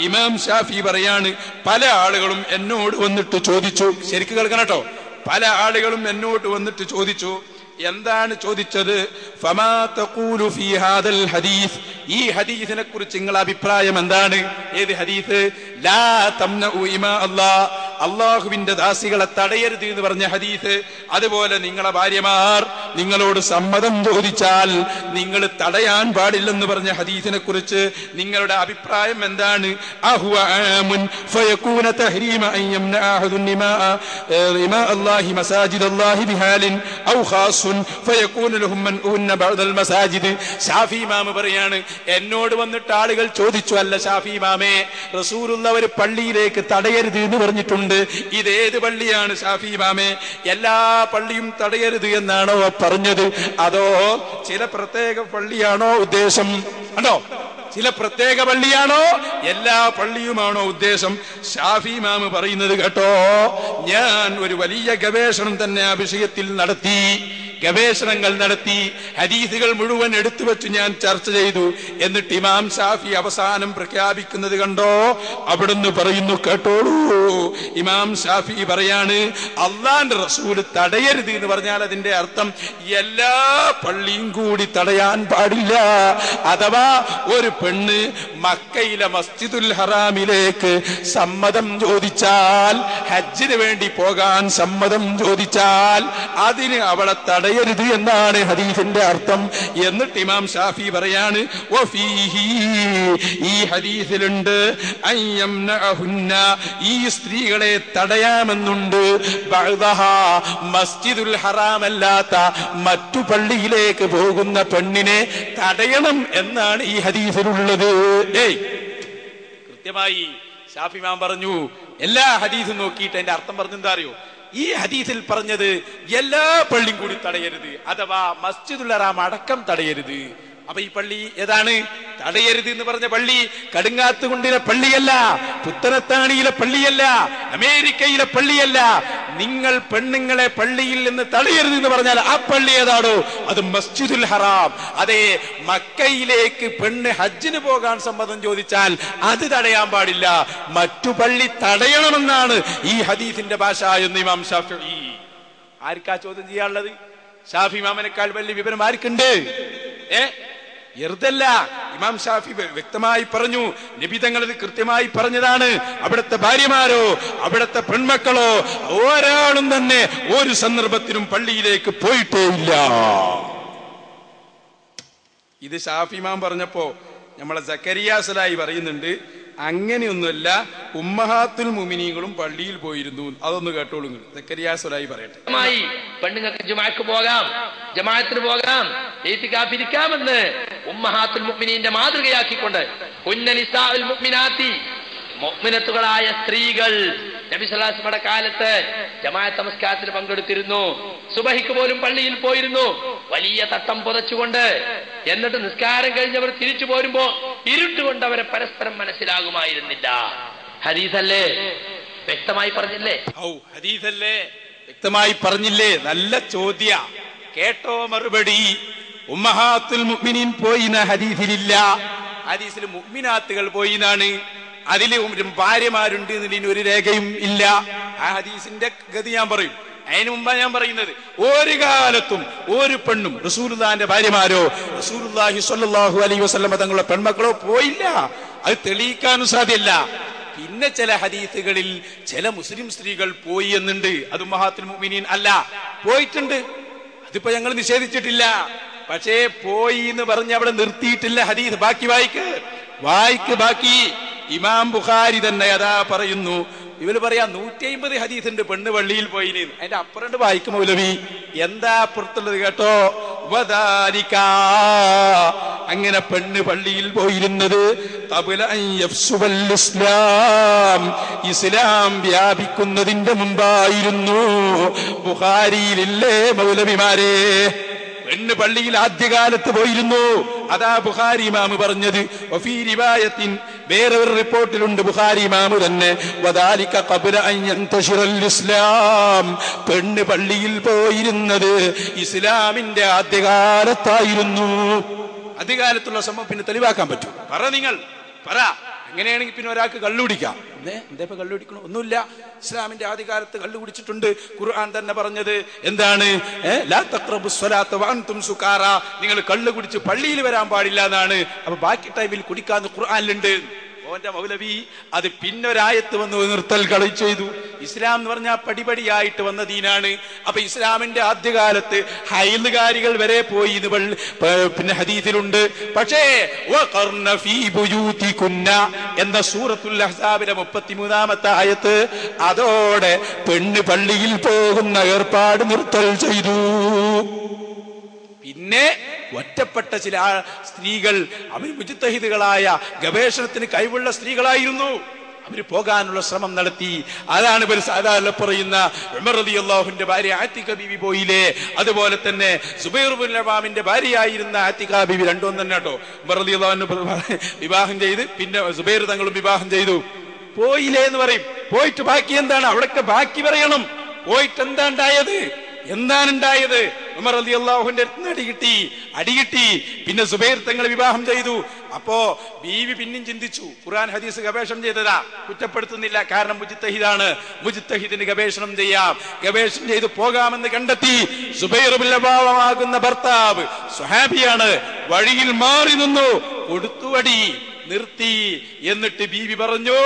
ഇമാം ഷാഫി പറയാണ്, പല ആളുകളും എന്നോട് വന്നിട്ട് ചോദിച്ചു. ശരിക്കും കേൾക്കണം കേട്ടോ. പല ആളുകളും എന്നോട് വന്നിട്ട് ചോദിച്ചു. എന്താണ് ചോദിച്ചത്? ഫമാ തഖൂലു ഫീ ഹാദൽ ഹദീസ്, ഈ ഹദീസിനെ കുറിച്ച് നിങ്ങളുടെ അഭിപ്രായം എന്താണ്? ഏത് ഹദീസ്? ലാ തംനഉ ഇമാ അല്ലാഹ്, അള്ളാഹുവിന്റെ ദാസികളെ തടയരുത് എന്ന് പറഞ്ഞ ഹദീസ്. അതുപോലെ നിങ്ങളെ ഭാര്യമാർ നിങ്ങളോട് സമ്മതം ചോദിച്ചാൽ നിങ്ങൾ തടയാൻ പാടില്ലെന്ന് പറഞ്ഞ ഹദീസിനെ കുറിച്ച് നിങ്ങളുടെ അഭിപ്രായം എന്താണ്? അഹുവ ആമുൻ ഫയകൂന തഹരീമ അൻ യംനഅ അഹദുൻ ഇമാ അല്ലാഹി മസാജിദ് അല്ലാഹി ബിഹാലിൻ ഔ ഖാസുൻ ഫയകൂന ലഹും മൻഉൻ ബഅദൽ മസാജിദ്. ഷാഫി ഇമാം പറയാണ്, എന്നോട് വന്നിട്ട് ആളുകൾ ചോദിച്ചു, അല്ല ഷാഫി ഇമാമേ, റസൂലുള്ള ഒരു പള്ളിയിലേക്ക് തടയരുത് എന്ന് പറഞ്ഞിട്ടുണ്ട്, ചോദിക്കുന്നുണ്ട്, ഇതേത് പള്ളിയാണ് ഷാഫി ഇമാമേ? എല്ലാ പള്ളിയും തടയരുത് എന്നാണോ പറഞ്ഞത്, അതോ ചില പ്രത്യേക പള്ളിയാണോ ഉദ്ദേശം? കണ്ടോ, ചില പ്രത്യേക പള്ളിയാണോ എല്ലാ പള്ളിയുമാണോ ഉദ്ദേശം? ഷാഫി ഇമാമ് പറയുന്നത് കേട്ടോ, ഞാൻ ഒരു വലിയ ഗവേഷണം തന്നെ ആ വിഷയത്തിൽ നടത്തി, ഗവേഷണങ്ങൾ നടത്തി, ഹദീസുകൾ മുഴുവൻ എടുത്തു വെച്ച് ഞാൻ ചർച്ച ചെയ്തു. എന്നിട്ട് ഇമാം ഷാഫി അവസാനം പ്രഖ്യാപിക്കുന്നത് കണ്ടോ, അവിടുന്ന് പറയുന്നു, കേട്ടോളൂ, ഇമാം ഷാഫി പറയാണ്, അള്ളാന്റെ റസൂൽ തടയരുത് എന്ന് പറഞ്ഞാൽ അതിന്റെ അർത്ഥം എല്ലാ പള്ളിയും കൂടി തടയാൻ പാടില്ല. അഥവാ ഒരു പെണ്ണ് മക്കയിലെ മസ്ജിദുൽ ഹറാമിലേക്ക് സമ്മതം ചോദിച്ചാൽ, ഹജ്ജിന് വേണ്ടി പോകാൻ സമ്മതം ചോദിച്ചാൽ അതിന് അവളെ തടയരുത് എന്നാണ് ഹദീസിന്റെ അർത്ഥം. എന്നിട്ട് ഇമാം ഷാഫി പറയാണ്, ഈ ഹദീസിലുണ്ട് ഈ സ്ത്രീകളെ തടയാമെന്നുണ്ട്, മസ്ജിദുൽ ഹറാമല്ലാത്ത മറ്റു പള്ളിയിലേക്ക് പോകുന്ന പെണ്ണിനെ തടയണം എന്നാണ് ഈ ഹദീസിലുള്ളത്. കൃത്യമായി ഷാഫി ഇമാം പറഞ്ഞു, എല്ലാ ഹദീസും നോക്കിയിട്ട് അതിന്റെ അർത്ഥം പറഞ്ഞെന്താ അറിയോ? ഈ ഹദീസിൽ പറഞ്ഞത് എല്ലാ പള്ളിയും കൂടി തടയരുത്, അഥവാ മസ്ജിദുൽ ഹറാം അടക്കം തടയരുത്. അപ്പൊ ഈ പള്ളി ഏതാണ് തടയരുത് എന്ന് പറഞ്ഞ പള്ളി? കടുങ്ങാത്തുകുണ്ടിലെ പള്ളിയല്ല, പുത്തനത്താണിയിലെ പള്ളിയല്ല, അമേരിക്കയിലെ പള്ളിയല്ല. നിങ്ങൾ പെണ്ണുങ്ങളെ പള്ളിയിൽ നിന്ന് തടയരുത് എന്ന് പറഞ്ഞാൽ ആ പള്ളി ഏതാണോ അത് മസ്ജിദുൽ ഹറാം. അതെ, മക്കയിലേക്ക് പെണ്ണ് ഹജ്ജിന് പോകാൻ സമ്മതം ചോദിച്ചാൽ അത് തടയാൻ പാടില്ല, മറ്റു പള്ളി തടയണമെന്നാണ് ഈ ഹദീസിന്റെ ഭാഷ എന്ന് ഇമാം ഷാഫി. ആർക്കാ ചോദ്യം ചെയ്യാനുള്ളത്? ഷാഫി ഇമാമിനേക്കാൾ വലിയ വിവരം ആർക്കുണ്ട്? എറുതല്ല. ഇമാം ഷാഫി വ്യക്തമായി പറഞ്ഞു, നബി തങ്ങൾ ഇത് കൃത്യമായി പറഞ്ഞതാണ്. അവിടുത്തെ ഭാര്യമാരോ അവിടുത്തെ പെൺമക്കളോ ഒരാളും തന്നെ ഒരു സന്ദർഭത്തിലും പള്ളിയിലേക്ക് പോയിട്ടേ ഇല്ല. ഇത് ഷാഫി ഇമാം പറഞ്ഞപ്പോ നമ്മളെ സക്കരിയ സലായി പറയുന്നുണ്ട്, അങ്ങനെയൊന്നുമല്ല, ഉമ്മഹാത്തുൽ മുഅ്മിനീങ്ങളും പള്ളിയിൽ പോയിരുന്നു. അതൊന്ന് കേട്ടോളൂ. സക്കരിയ സലായി പറയട്ടെ. പെണ്ണുങ്ങൾക്ക് ജുമാക്ക് പോകാം, ജമാഅത്തിന് പോകാം, ഇരിക്കാമെന്ന് ഉമ്മഹാത്തുൽ മുഅ്മിനീന്റെ മാതൃകയാക്കിക്കൊണ്ട് ഉന്നനിസാഉൽ മുഅ്മിനാത്തി, മുഅ്മിനത്തുകളായ സ്ത്രീകൾ നബി സല്ലല്ലാഹു അലൈഹി വസല്ലമയുടെ കാലത്ത് ജമാഅത്ത് നമസ്കാരത്തിൽ പങ്കെടുത്തിരുന്നു. സുബഹിക്ക് പോലും പള്ളിയിൽ പോയിരുന്നു, വലിയ തട്ടം പുതച്ചുകൊണ്ട്. എന്നിട്ട് നിസ്കാരം കഴിഞ്ഞവർ തിരിച്ചു പോരുമ്പോ ഇരുട്ടുകൊണ്ട് അവരെ പരസ്പരം മനസ്സിലാകുമായിരുന്നില്ല. ഹദീസല്ലേ, വ്യക്തമായി പറഞ്ഞില്ലേ? ഹദീസല്ലേ, വ്യക്തമായി പറഞ്ഞില്ലേ? നല്ല ചോദ്യ, കേട്ടോ മറുപടി. ഉമ്മഹാത്തുൽ മുഅ്മിനീൻ പോയിന ഹദീസിലില്ല. ഹദീസിൽ മുഅ്മിനാത്തുകൾ പോയിനാണ്. അതില് ഭാര്യമാരുണ്ട് എന്നതിന് ഒരു രേഖയും ഇല്ല. ആ ഹദീസിന്റെ ഗതി ഞാൻ പറയും. അതിനു മുമ്പാ ഞാൻ പറയുന്നത്, ഒരു കാലത്തും ഒരു പെണ്ണും റസൂലുള്ളാഹിന്റെ ഭാര്യമാരോ റസൂലുള്ളാഹി സ്വല്ലല്ലാഹു അലൈഹി വസല്ലം തങ്ങളുടെ പെൺമക്കളോ പോയില്ല. അത് തെളിയിക്കാനും സാധ്യമല്ല. പിന്നെ ചില ഹദീസുകളിൽ ചില മുസ്ലിം സ്ത്രീകൾ പോയി എന്നുണ്ട്. അത് ഉമ്മഹാത്തുൽ മുഅ്മിനീൻ അല്ല, പോയിട്ടുണ്ട്. അതിപ്പോ ഞങ്ങൾ നിഷേധിച്ചിട്ടില്ല. പക്ഷേ പോയി എന്ന് പറഞ്ഞ് അവിടെ നിർത്തിയിട്ടില്ല ഹദീസ്. ബാക്കി ബാക്കി ഇമാം ബുഖാരി തന്നെ അതാ പറയുന്നു. ഇവര് പറയാ 150 ഹദീസ് ഉണ്ട് പെണ്ണ് പള്ളിയിൽ പോയിന്. അതിന്റെ അപ്പുറണ്ട് വായിക്കും മൗലവി. എന്താ അപ്പുറത്തുള്ളത് കേട്ടോ? വദാലിക, അങ്ങനെ പെണ്ണ് പള്ളിയിൽ പോയിരുന്നത് ഇസ്ലാം വ്യാപിക്കുന്നതിന്റെ മുമ്പായിരുന്നു. ബുഖാരിയിലില്ലേ മൗലവിമാരെ? പെണ്ണ് പള്ളിയിൽ ആദ്യകാലത്ത് പോയിരുന്നു. അതാ ബുഖാരി ഇമാമ് പറഞ്ഞത്. വേറെ ഒരു റിപ്പോർട്ടിലുണ്ട്, ബുഖാരി ഇമാമ് തന്നെ, വദാലിക ഖബ്ല അൻ യൻതശിറൽ ഇസ്ലാം, പെണ്ണ് പള്ളിയിൽ പോയിരുന്നത് ഇസ്ലാമിന്റെ ആദ്യകാലത്തായിരുന്നു. ആദ്യകാലത്തുള്ള സംഭവം പിന്നെ തെളിവാക്കാൻ പറ്റും? പറ, നിങ്ങൾ പറ. അങ്ങനെയാണെങ്കിൽ പിന്നെ ഒരാൾക്ക് കള്ളുപിടിക്കാം. എന്താ കള്ളുപിടിക്കണോ? ഒന്നുമില്ല. ഇസ്ലാമിന്റെ ആദ്യകാലത്ത് കള്ളു കുടിച്ചിട്ടുണ്ട്. ഖുർആൻ തന്നെ പറഞ്ഞത് എന്താണ്? ലാ തഖ്റബുസ് സ്വലാത്ത വഅൻതും സുകാറ, നിങ്ങൾ കള്ളു കുടിച്ച് പള്ളിയിൽ വരാൻ പാടില്ല എന്നാണ്. അപ്പൊ ബാക്കി ടൈമിൽ കുടിക്കാന്ന് ഖുർആനിലുണ്ട്. ഓന്റെ മൗലവി അത് പിന്നൊരായത്ത് വന്ന് നിർത്തൽ കളി ചെയ്തു. ഇസ്ലാം എന്ന് പറഞ്ഞാൽ പടിപടിയായിട്ട് വന്ന ദീനാണ്. അപ്പൊ ഇസ്ലാമിന്റെ ആദ്യകാലത്ത് ഹൈലുകാരികൾ വരെ പോയി എന്ന് പിന്നെ ഹദീസിലുണ്ട്. പക്ഷേ എന്ന സൂറത്തുൽ അഹ്സാബിലെ 33-ാമത്തെ ആയത്ത്, അതോടെ പെണ്ണ് പള്ളിയിൽ പോകുന്ന ഏർപ്പാട് നിർത്തൽ ചെയ്തു. പിന്നെ ഒറ്റപ്പെട്ട ചില സ്ത്രീകൾ, അവർ മുജ്തഹിദുകളായ ഗവേഷണത്തിന് കഴിവുള്ള സ്ത്രീകളായിരുന്നു. അവര് പോകാനുള്ള ശ്രമം നടത്തി. അതാണ് ഇവർ സാധാരണ പറയുന്ന ഉമർ റളിയല്ലാഹുവിന്റെ ഭാര്യ ആതിഖ ബീവി പോയില്ലേ, അതുപോലെ തന്നെ സുബൈർ ഇബ്നുൽ അവ്വാമിന്റെ ഭാര്യയായിരുന്ന ആതിഖ ബീവി രണ്ടും തന്നെ കേട്ടോ. ഉമർ റളിയല്ലാഹു വിവാഹം ചെയ്ത് പിന്നെ സുബൈർ തങ്ങളും വിവാഹം ചെയ്തു. പോയില്ലേ എന്ന് പറയും. പോയിട്ട് ബാക്കി എന്താണ്? അവിടൊക്കെ ബാക്കി പറയണം. പോയിട്ട് എന്താണ് ഉണ്ടായത്? ഉമർ റളിയല്ലാഹുവിന്റെ അടികിട്ടി. പിന്നെ സുബൈർ തങ്ങൾ വിവാഹം ചെയ്തു. അപ്പോ ബീവി പിന്നെയും ചിന്തിച്ചു. ഖുർആൻ ഹദീസ് ഗവേഷണം ചെയ്തതാ, കുറ്റപ്പെടുത്തുന്നില്ല. കാരണം മുജ്തഹിദാണ്, മുജ്തഹിദിന് ഗവേഷണം ചെയ്യാം. ഗവേഷണം ചെയ്ത് പോകാമെന്ന് കണ്ടെത്തി. സുബൈർ ഇബ്നുൽ അവ്വാമാകുന്ന ഭർത്താവ് സ്വഹാബിയാണ്. വഴിയിൽ മാറി നിന്നു, കൊടുത്തു അടി, നിർത്തി. എന്നിട്ട് ബീവി പറഞ്ഞു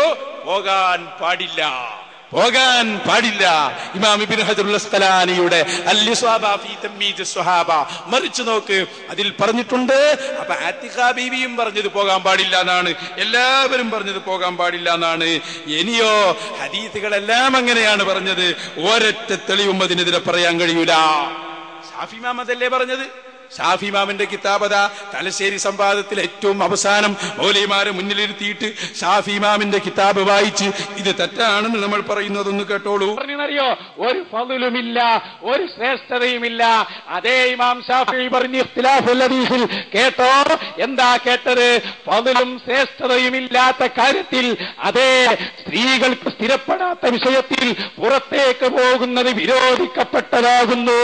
പോകാൻ പാടില്ല. ഇമാം ഇബ്നു ഹജറുൽ അസ്ഖലാനിയുടെ അൽ-ഇസ്വാബ ഫീ തംയീസ് സ്വഹാബ മറിച്ചു നോക്ക്, അതിൽ പറഞ്ഞിട്ടുണ്ട്. അപ്പൊ ആതിഖ ബീവിയും പറഞ്ഞത് പോകാൻ പാടില്ല എന്നാണ്, എല്ലാവരും പറഞ്ഞത് പോകാൻ പാടില്ല എന്നാണ്. ഇനിയോ ഹദീസുകളെല്ലാം അങ്ങനെയാണ് പറഞ്ഞത്. ഒരൊറ്റ തെളിവും അതിനെതിരെ പറയാൻ കഴിയൂല. ഷാഫി ഇമാം അതല്ലേ പറഞ്ഞത്? ഷാഫി ഇമാമിന്റെ കിതാബത തലശ്ശേരി സംവാദത്തിൽ ഏറ്റവും അവസാനം മൗലവിമാരെ മുന്നിലിരുത്തിയിട്ട് ഷാഫി ഇമാമിന്റെ കിതാബ് വായിച്ച് ഇത് തെറ്റാണെന്ന് നമ്മൾ പറയുന്നതൊന്ന് കേട്ടോളൂ. അറിയോ, ഒരു ഫളുമില്ല, ഒരു ശ്രേഷ്ഠതയുമില്ല. അതേ ഇമാം ഷാഫി പറഞ്ഞു ഇഖ്തിലാഫുൽ ഹദീസിൽ. കേട്ടോ, എന്താ കേട്ടത്? ഫളും ശ്രേഷ്ഠതയും ഇല്ലാത്ത കാര്യത്തിൽ, അതേ സ്ത്രീകൾക്ക് സ്ഥിരപ്പെടാത്ത വിഷയത്തിൽ പുറത്തേക്ക് പോകുന്നത് വിരോധിക്കപ്പെട്ടതാകുന്നു.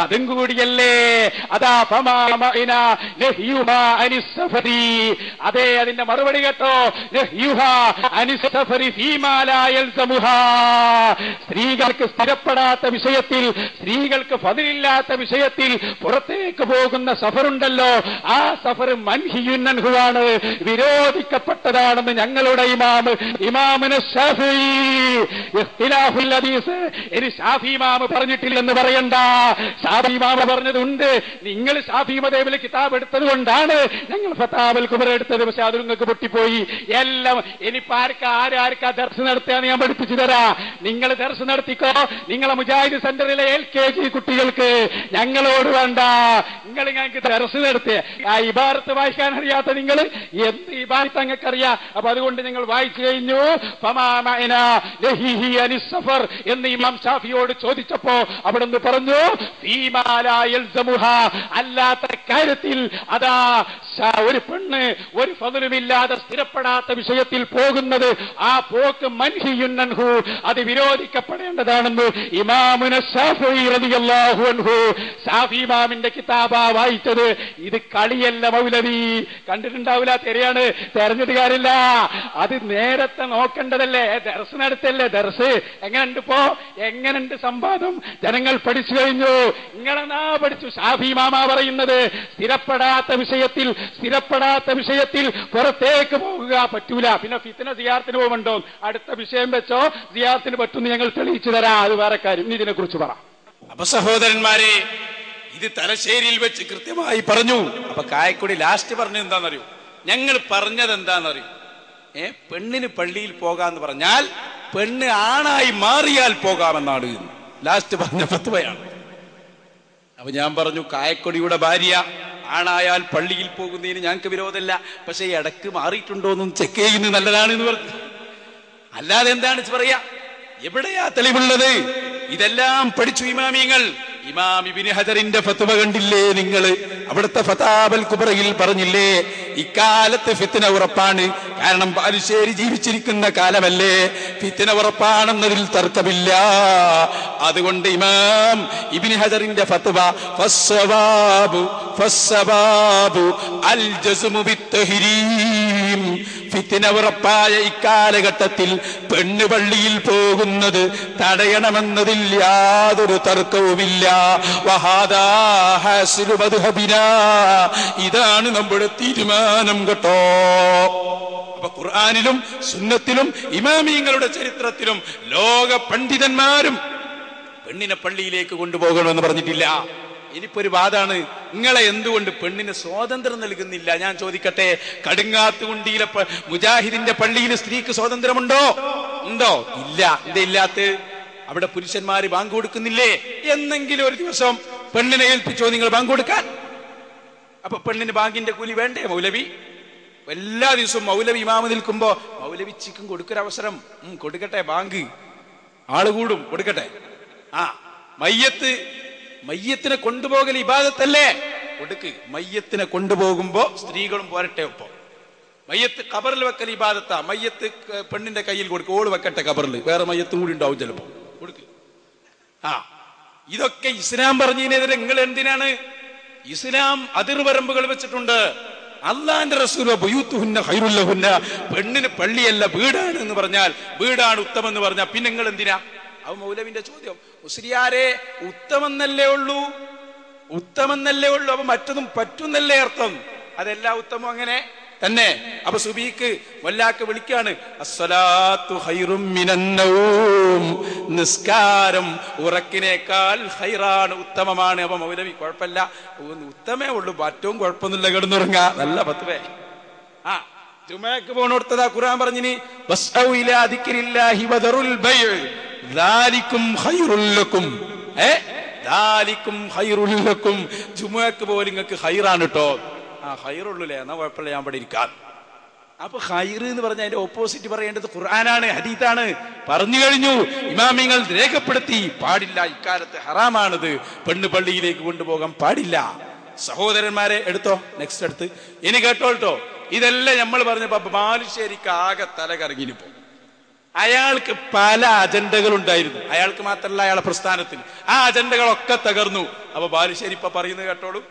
അതും കൂടിയല്ല. അതാ അതെ, അതിന്റെ മറുപടി കേട്ടോ. സ്ത്രീകൾക്ക് സ്ഥിരപ്പെടാത്ത വിഷയത്തിൽ, സ്ത്രീകൾക്ക് ഫദിലില്ലാത്ത വിഷയത്തിൽ പുറത്തേക്ക് പോകുന്ന സഫറുണ്ടല്ലോ, ആ സഫർ മൻഹിയുൻ അൻഹുവാണ്, വിരോധിക്കപ്പെട്ടതാണെന്ന് ഞങ്ങളുടെ ഇമാമുന ശാഫിഈ. ഇഖ്തിലാഫുൽ ഹദീസ് ഇനി ഷാഫി ഇമാം പറഞ്ഞിട്ടില്ലെന്ന് പറയണ്ട. ഷാഫി ഇമാം പറഞ്ഞതുണ്ട്. നിങ്ങൾ ഷാഫി മദ്ഹബിലെ കിതാബ് എടുത്തത് കൊണ്ടാണ് ഞങ്ങൾ ഫതാവൽ കുബറ എടുത്തത്. പക്ഷെ അത് നിങ്ങൾക്ക് പൊട്ടിപ്പോയി. എല്ലാം ഇനിയിപ്പോ ആരാർക്കാ ദർസ് നടത്തുകയാണ് ഞാൻ പഠിപ്പിച്ചു തരാം. നിങ്ങൾ ദർസ് നടത്തിക്കോ, നിങ്ങളെ മുജാഹിദ് സെന്ററിലെ LKG കുട്ടികൾക്ക്. ഞങ്ങളോട് വേണ്ട. ഞങ്ങൾക്ക് ദർസ് നടത്തിയ ആ ഇബാറത്ത് വായിക്കാൻ അറിയാത്ത നിങ്ങൾ എന്ത് ഇബാറത്ത് അങ്ങക്കറിയാം. അപ്പൊ അതുകൊണ്ട് നിങ്ങൾ വായിച്ചു കഴിഞ്ഞു. എന്ന് ഇമാം ഷാഫിയോട് ചോദിച്ചപ്പോ അവിടെ നിന്ന് പറഞ്ഞു അല്ലാത്ത കാര്യത്തിൽ അതാ ഒരു പെണ്ണ് ഒരു ഫദലുമില്ലാതെ സ്ഥിരപ്പെടാത്ത വിഷയത്തിൽ പോകുന്നത്, ആ പോക്ക് മൻഹിയുൻ അൻഹു, അത് വിരോധിക്കപ്പെടേണ്ടതാണെന്ന് ഇമാമുന ശാഫിഈ റളിയല്ലാഹു അൻഹു. ഷാഫി ഇമാമിന്റെ കിതാബാ വായിച്ചത്. ഇത് കളിയല്ല മൗലവി. കണ്ടിട്ടുണ്ടാവില്ല, തെരയാണ്, തെരഞ്ഞിട്ട് കാര്യമില്ല. അത് നേരത്തെ നോക്കേണ്ടതല്ലേ. ദർസ് നടത്തല്ലേ ദർസ്. എങ്ങനെയുണ്ട് ഇപ്പോ? എങ്ങനെയുണ്ട് സംവാദം? ജനങ്ങൾ പഠിച്ചു കഴിഞ്ഞു. നിങ്ങളെന്നാ പഠിച്ചു. ഷാഫി ഇമാമാ പറയുന്നത് സ്ഥിരപ്പെടാത്ത വിഷയത്തിൽ പുറത്തേക്ക് പോകുക പറ്റൂല. പിന്നെ ഫിത്ന സിയാറത്തിന് പോകുന്നുണ്ടോ? അടുത്ത വിഷയം വെച്ചോ, സിയാറത്തിന് പറ്റുമെന്ന് ഞങ്ങൾ തെളിയിച്ചു തരാം. അത് വേറെ കാര്യം. ഇതിനെ കുറിച്ച് പറ. അപ്പൊ സഹോദരന്മാരെ, ഇത് തലശ്ശേരിയിൽ വെച്ച് കൃത്യമായി പറഞ്ഞു. അപ്പൊ കായക്കൊടി ലാസ്റ്റ് പറഞ്ഞത് എന്താണെന്നറിയോ? ഞങ്ങൾ പറഞ്ഞത് എന്താണെന്നറിയോ? പെണ്ണിന് പള്ളിയിൽ പോകാന്ന് പറഞ്ഞാൽ പെണ്ണ് ആണായി മാറിയാൽ പോകാമെന്നാണ് ലാസ്റ്റ് പറഞ്ഞ ഫത്വയാണ്. അപ്പൊ ഞാൻ പറഞ്ഞു, കായക്കൊടിയുടെ ഭാര്യ ആണായാൽ പള്ളിയിൽ പോകുന്നതിന് ഞങ്ങൾക്ക് വിരോധമില്ല, പക്ഷെ ഇടക്ക് മാറിയിട്ടുണ്ടോന്നും ചെക്ക് ചെയ്യുന്നത് നല്ലതാണെന്ന് പറഞ്ഞു. അല്ലാതെ എന്താണ് പറയാ? എവിടെയാ തെളിവുള്ളത്? ഇതെല്ലാം പഠിച്ചു ഇമാമിയങ്ങൾ. ഇമാം ഇബ്നു ഹജറിന്റെ ഫത്വ കണ്ടില്ലേ നിങ്ങൾ? അവിടുത്തെ ഫതാവൽ കുബറയിൽ പറഞ്ഞില്ലേ, ഇക്കാലത്ത് ഫിത്ന ഉറപ്പാണ്. കാരണം ബാലുശ്ശേരി ജീവിച്ചിരിക്കുന്ന കാലമല്ലേ, ഫിത്ന ഉറപ്പാണെന്നതിൽ തർക്കമില്ല. അതുകൊണ്ട് ഇമാം ഇബ്നു ഹജറിന്റെ ഫത്വ ഫസ്സവാബു അൽ ജസ്മു ബിത്തഹ്രീം. ഫിത്ന ഉറപ്പായ ഇക്കാലഘട്ടത്തിൽ പെണ്ണ് പള്ളിയിൽ പോകുന്നത് തടയണമെന്നതിൽ യാതൊരു തർക്കവുമില്ല. ഇതാണ് നമ്മുടെ തീരുമാനം കേട്ടോ. അപ്പൊ ഖുർആനിലും സുന്നത്തിലും ഇമാമിയങ്ങളുടെ ചരിത്രത്തിലും ലോക പണ്ഡിതന്മാരും പെണ്ണിനെ പള്ളിയിലേക്ക് കൊണ്ടുപോകണമെന്ന് പറഞ്ഞിട്ടില്ല. ഇനിയിപ്പോ ഒരു വാദാണ്, നിങ്ങളെ എന്തുകൊണ്ട് പെണ്ണിന് സ്വാതന്ത്ര്യം നൽകുന്നില്ല? ഞാൻ ചോദിക്കട്ടെ, കടുങ്ങാത്തുകുണ്ടിയിലെ മുജാഹിദിന്റെ പള്ളിയിൽ സ്ത്രീക്ക് സ്വാതന്ത്ര്യമുണ്ടോ? ഉണ്ടോ? ഇല്ല. എന്താ ഇല്ലാത്ത? അവിടെ പുരുഷന്മാര് ബാങ്ക് കൊടുക്കുന്നില്ലേ? എന്നെങ്കിലും ഒരു ദിവസം പെണ്ണിനെ ഏൽപ്പിച്ചോ നിങ്ങൾ ബാങ്ക് കൊടുക്കാൻ? അപ്പൊ പെണ്ണിന് ബാങ്കിന്റെ കൂലി വേണ്ടേ മൗലവി? എല്ലാ ദിവസവും മൗലവി ഇമാമ് നിൽക്കുമ്പോ മൗലവി ചിക്കും കൊടുക്കൊരവസരം, കൊടുക്കട്ടെ, ബാങ്ക് ആള് കൂടും, കൊടുക്കട്ടെ. മയ്യത്തിനെ കൊണ്ടുപോകൽ ഇബാദത്തല്ലേ, കൊടുക്ക്. മയ്യത്തിനെ കൊണ്ടുപോകുമ്പോ സ്ത്രീകളും പോരട്ടെ ഒപ്പം. മയ്യത്ത് ഖബറിൽ വെക്കൽ ഇബാദത്താ, മയ്യത്ത് പെണ്ണിന്റെ കയ്യിൽ കൊടുക്കും, ഓള് വെക്കട്ടെ ഖബറിൽ, വേറെ മയ്യത്തും കൂടി ഉണ്ടാവും ചിലപ്പോ, കൊടുക്ക്. ഇതൊക്കെ ഇസ്ലാം പറഞ്ഞതിനെതിരെ നിങ്ങൾ എന്തിനാണ്? ഇസ്ലാം അതിർവരമ്പുകൾ വെച്ചിട്ടുണ്ട്. അള്ളാന്റെ റസൂൽ ബുയൂത്തുഹുന്ന ഖൈറുൽ ലഹുന്ന, പെണ്ണിന് പള്ളിയല്ല വീടാണ് എന്ന് പറഞ്ഞാൽ, വീടാണ് ഉത്തമം എന്ന് പറഞ്ഞാൽ പിന്നെ നിങ്ങൾ എന്തിനാ? അത് മൗലവിന്റെ ചോദ്യം. മുസ്ലിയാരെ ഉത്തമെന്നല്ലേ ഉള്ളൂ, ഉത്തമെന്നല്ലേ ഉള്ളൂ, അപ്പൊ മറ്റതും പറ്റുന്നല്ലേ അർത്ഥം? അതെല്ലാ ഉത്തമം അങ്ങനെ തന്നെ. അപ്പൊ സുബീക്ക് വല്ലാക്ക് വിളിക്കാണ്, അസ്സലാത്തു ഖൈറും മിനന്നൗം, നിസ്കാരം ഉറക്കിനേക്കാൾ ഖൈറാണ്, ഉത്തമമാണ്. അപ്പൊ മൗലവി കുഴപ്പമില്ല, ഉത്തമേ ഉള്ളൂ, മറ്റവും കുഴപ്പമൊന്നുമില്ല, കിടന്നുറങ്ങ, നല്ല പത്തുവേ. ജുമഅക്ക് പോണോടത്തതാ ഖുർആൻ പറഞ്ഞിനി, വസ്ഔ ഇലാ ദിക്രില്ലാഹി വദറുൽ ബൈഅ ദാലികും ഖൈറുൽ ലക്കും. ദാലികും ഖൈറുൽ ലക്കും, ജുമഅക്ക് പോലും നിങ്ങൾക്ക് ഖൈറാണ് കേട്ടോ. ഖൈറുള്ളൂല്ലേ, എന്നാ കുഴപ്പമില്ല, ഞാൻ ഇവിടെ ഇരിക്കാം. അപ്പൊ ഖൈർ എന്ന് പറഞ്ഞ അതിന്റെ ഓപ്പോസിറ്റ് പറയേണ്ടത് ഖുർആനാണ്, ഹദീത്താണ്. പറഞ്ഞു കഴിഞ്ഞു, ഇമാമിങ്ങൾ രേഖപ്പെടുത്തി, പാടില്ല, ഇക്കാലത്ത് ഹറാമാണിത്, പെണ്ണ് പള്ളിയിലേക്ക് കൊണ്ടുപോകാൻ പാടില്ല. സഹോദരന്മാരെ എടുത്തോ, നെക്സ്റ്റ് എടുത്ത് ഇനി കേട്ടോട്ടോ. ഇതെല്ലാം നമ്മൾ പറഞ്ഞപ്പോ ബാലുശ്ശേരിക്ക് ആകെ തല കറങ്ങിനിപ്പോ. അയാൾക്ക് പല അജണ്ടകൾ ഉണ്ടായിരുന്നു, അയാൾക്ക് മാത്രമല്ല അയാളെ പ്രസ്ഥാനത്തിന്. ആ അജണ്ടകളൊക്കെ തകർന്നു. അപ്പൊ ബാലുശ്ശേരി ഇപ്പൊ പറയുന്നത് കേട്ടോളൂ.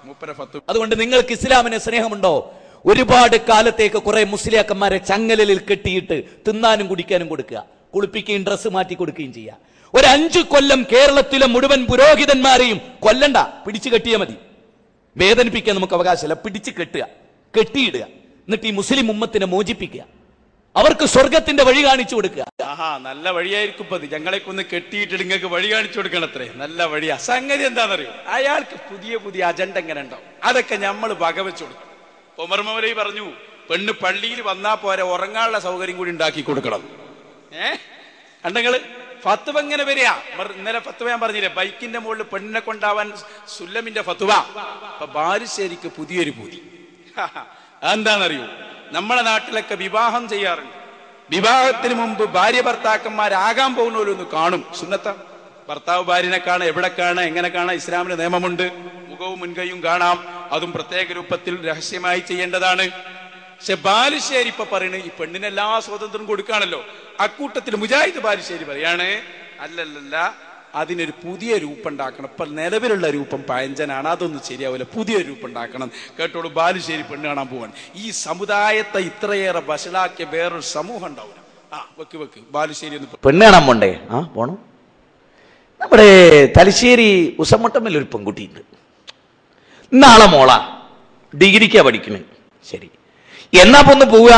മൂപ്പര ഫത്വ. അതുകൊണ്ട് നിങ്ങൾക്ക് ഇസ്ലാമിന് സ്നേഹമുണ്ടോ? ഒരുപാട് കാലത്തേക്ക് കുറെ മുസ്ലിയാക്കന്മാരെ ചങ്ങലിൽ കെട്ടിയിട്ട് തിന്നാനും കുടിക്കാനും കൊടുക്കുക, കുളിപ്പിക്കുകയും ഡ്രസ്സ് മാറ്റി കൊടുക്കുകയും ചെയ്യുക. ഒരു 5 കൊല്ലം കേരളത്തിലെ മുഴുവൻ പുരോഹിതന്മാരെയും കൊല്ലണ്ട, പിടിച്ചു കെട്ടിയാൽ മതി. വേദനിപ്പിക്കാൻ നമുക്ക് അവകാശമില്ല, പിടിച്ചു കെട്ടുക, കെട്ടിയിടുക, എന്നിട്ട് ഈ മുസ്ലിം ഉമ്മത്തിനെ മോചിപ്പിക്കുക, അവർക്ക് സ്വർഗത്തിന്റെ വഴി കാണിച്ചു കൊടുക്കുക. നല്ല വഴിയായിരിക്കും ഇപ്പൊ. ഞങ്ങളെയൊക്കെ ഒന്ന് കെട്ടിയിട്ട് നിങ്ങൾക്ക് വഴി കാണിച്ചു കൊടുക്കണത്രേ, നല്ല വഴിയാ. സംഗതി എന്താണെന്നറിയോ, അയാൾക്ക് പുതിയ പുതിയ അജണ്ട എങ്ങനെ ഉണ്ടാവും, അതൊക്കെ നമ്മൾ വകവെച്ചു കൊടുക്കും. ഉമർ മൗലവി പറഞ്ഞു, പെണ്ണ് പള്ളിയിൽ വന്നാ പോരെ, ഉറങ്ങാനുള്ള സൗകര്യം കൂടി ഉണ്ടാക്കി കൊടുക്കണം. കണ്ടങ്ങള് ഫത്വ എങ്ങനെ വരിക? ഇന്നലെ ഫത്വ ഞാൻ പറഞ്ഞില്ലേ, ബൈക്കിന്റെ മുകളിൽ പെണ്ണിനെ കൊണ്ടാവാൻ സുല്ലമിന്റെ ഫത്വ. അപ്പൊ ബാലുശ്ശേരിക്ക് പുതിയൊരു പൂതി. എന്താണെന്നറിയോ, നമ്മളെ നാട്ടിലൊക്കെ വിവാഹം ചെയ്യാറുണ്ട്. വിവാഹത്തിന് മുമ്പ് ഭാര്യ ഭർത്താക്കന്മാരാകാൻ പോകുന്നവരൊന്ന് കാണും. സുന്നത്ത ഭർത്താവ് ഭാര്യനെ കാണാം, എവിടെ കാണാം, എങ്ങനെ കാണാം, ഇസ്ലാമിന് നിയമമുണ്ട്. മുഖവും മുൻകൈയും കാണാം, അതും പ്രത്യേക രൂപത്തിൽ രഹസ്യമായി ചെയ്യേണ്ടതാണ്. പക്ഷെ ബാലുശ്ശേരി ഇപ്പൊ പറയുന്നത്, ഈ പെണ്ണിന് എല്ലാ സ്വാതന്ത്ര്യം കൊടുക്കുകയാണല്ലോ. അക്കൂട്ടത്തിൽ മുജാഹിദ് ബാലുശ്ശേരി പറയാണ്, അല്ലല്ല, അതിനൊരു പുതിയ രൂപം ഉണ്ടാക്കണം. ഇപ്പൊ നിലവിലുള്ള രൂപം പഴഞ്ചനാണ്, അതൊന്നും ശരിയാവില്ല, പുതിയ രൂപം ഉണ്ടാക്കണം. കേട്ടോളൂ, ബാലുശ്ശേരി പെണ്ണ് കാണാൻ പോവാണ്. ഈ സമുദായത്തെ ഇത്രയേറെ വഷളാക്കിയ വേറൊരു സമൂഹം ഉണ്ടാവില്ല. വെക്ക് ബാലുശ്ശേരി ഒന്ന് പെണ്ണ് കാണാൻ പോണ്ടേ? പോണം. നമ്മുടെ തലശ്ശേരി ഉസമട്ടമ്മൽ ഒരു പെൺകുട്ടിയുണ്ട്, നാളെ മോളാ, ഡിഗ്രിക്കാ പഠിക്കണേ. ശരി, എന്നാ പൊന്ന് പോവുക?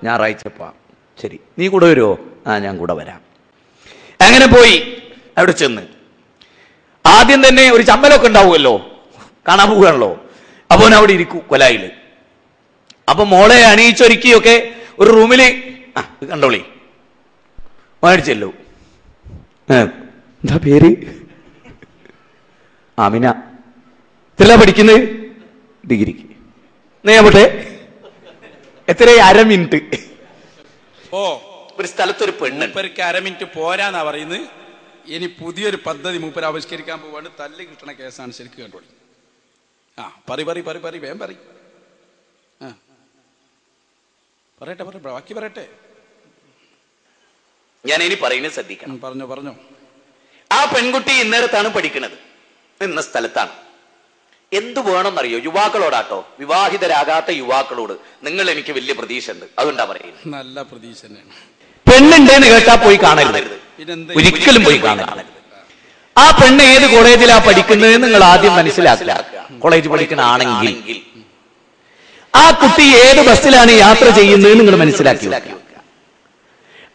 ഞായറാഴ്ച പോവാം. ശരി, നീ കൂടെ വരുമോ? ഞാൻ കൂടെ വരാം. അങ്ങനെ പോയി അവിടെ ചെന്ന് ആദ്യം തന്നെ ഒരു ചമ്മലൊക്കെ ഉണ്ടാവുമല്ലോ, കാണാൻ പോവുകയാണല്ലോ. അപ്പൊ അവിടെ ഇരിക്കൂ കൊലായില്. അപ്പൊ മോളെ അണിയിച്ചൊരുക്കിയൊക്കെ ഒരു റൂമില് കണ്ടോളി മേടിച്ചല്ലോ. എന്താ പേര്? ആമിന. എത്രയാ പഠിക്കുന്നത്? ഡിഗ്രിക്ക്. നേട്ടെ എത്ര? 1/2 മിനിറ്റ്. ഒരു സ്ഥലത്തൊരു പെണ്ണ്, 1/2 മിനിറ്റ് പോരാന്നാ പറയുന്നത്. ഇനി പുതിയൊരു പദ്ധതി മൂപ്പര് ആവിഷ്കരിക്കാൻ പോവാണ്. തല്ല് കിട്ടണ കേസാണ്, ശരിക്കും കണ്ടോളി. വേഗം പറയട്ടെ, ബാക്കി പറയട്ടെ. ഞാൻ ഇനി പറയുന്നത് ശ്രദ്ധിക്കണം. പറഞ്ഞോ. ആ പെൺകുട്ടി ഇന്നേരത്താണ് പഠിക്കുന്നത്, ഇന്ന സ്ഥലത്താണ്. എന്ത് വേണമെന്നറിയോ? യുവാക്കളോടാട്ടോ, വിവാഹിതരാകാത്ത യുവാക്കളോട് നിങ്ങൾ എനിക്ക് വലിയ പ്രതീക്ഷ ഉണ്ട്, അതുകൊണ്ടാ പറയുന്നത്. നല്ല പ്രതീക്ഷ തന്നെയാണ്. പെണ്ണുണ്ടെന്ന് കേട്ടാ പോയി കാണരുത്, ഒരിക്കലും പോയി കാണരുത്. ആ പെണ്ണ് ഏത് കോളേജിലാ പഠിക്കുന്നത് നിങ്ങൾ ആദ്യം മനസ്സിലാക്കുക. കോളേജ് പഠിക്കുന്ന ആണെങ്കിൽ ആ കുട്ടി ഏത് ബസ്സിലാണ് യാത്ര ചെയ്യുന്നത് നിങ്ങൾ മനസ്സിലാക്കി.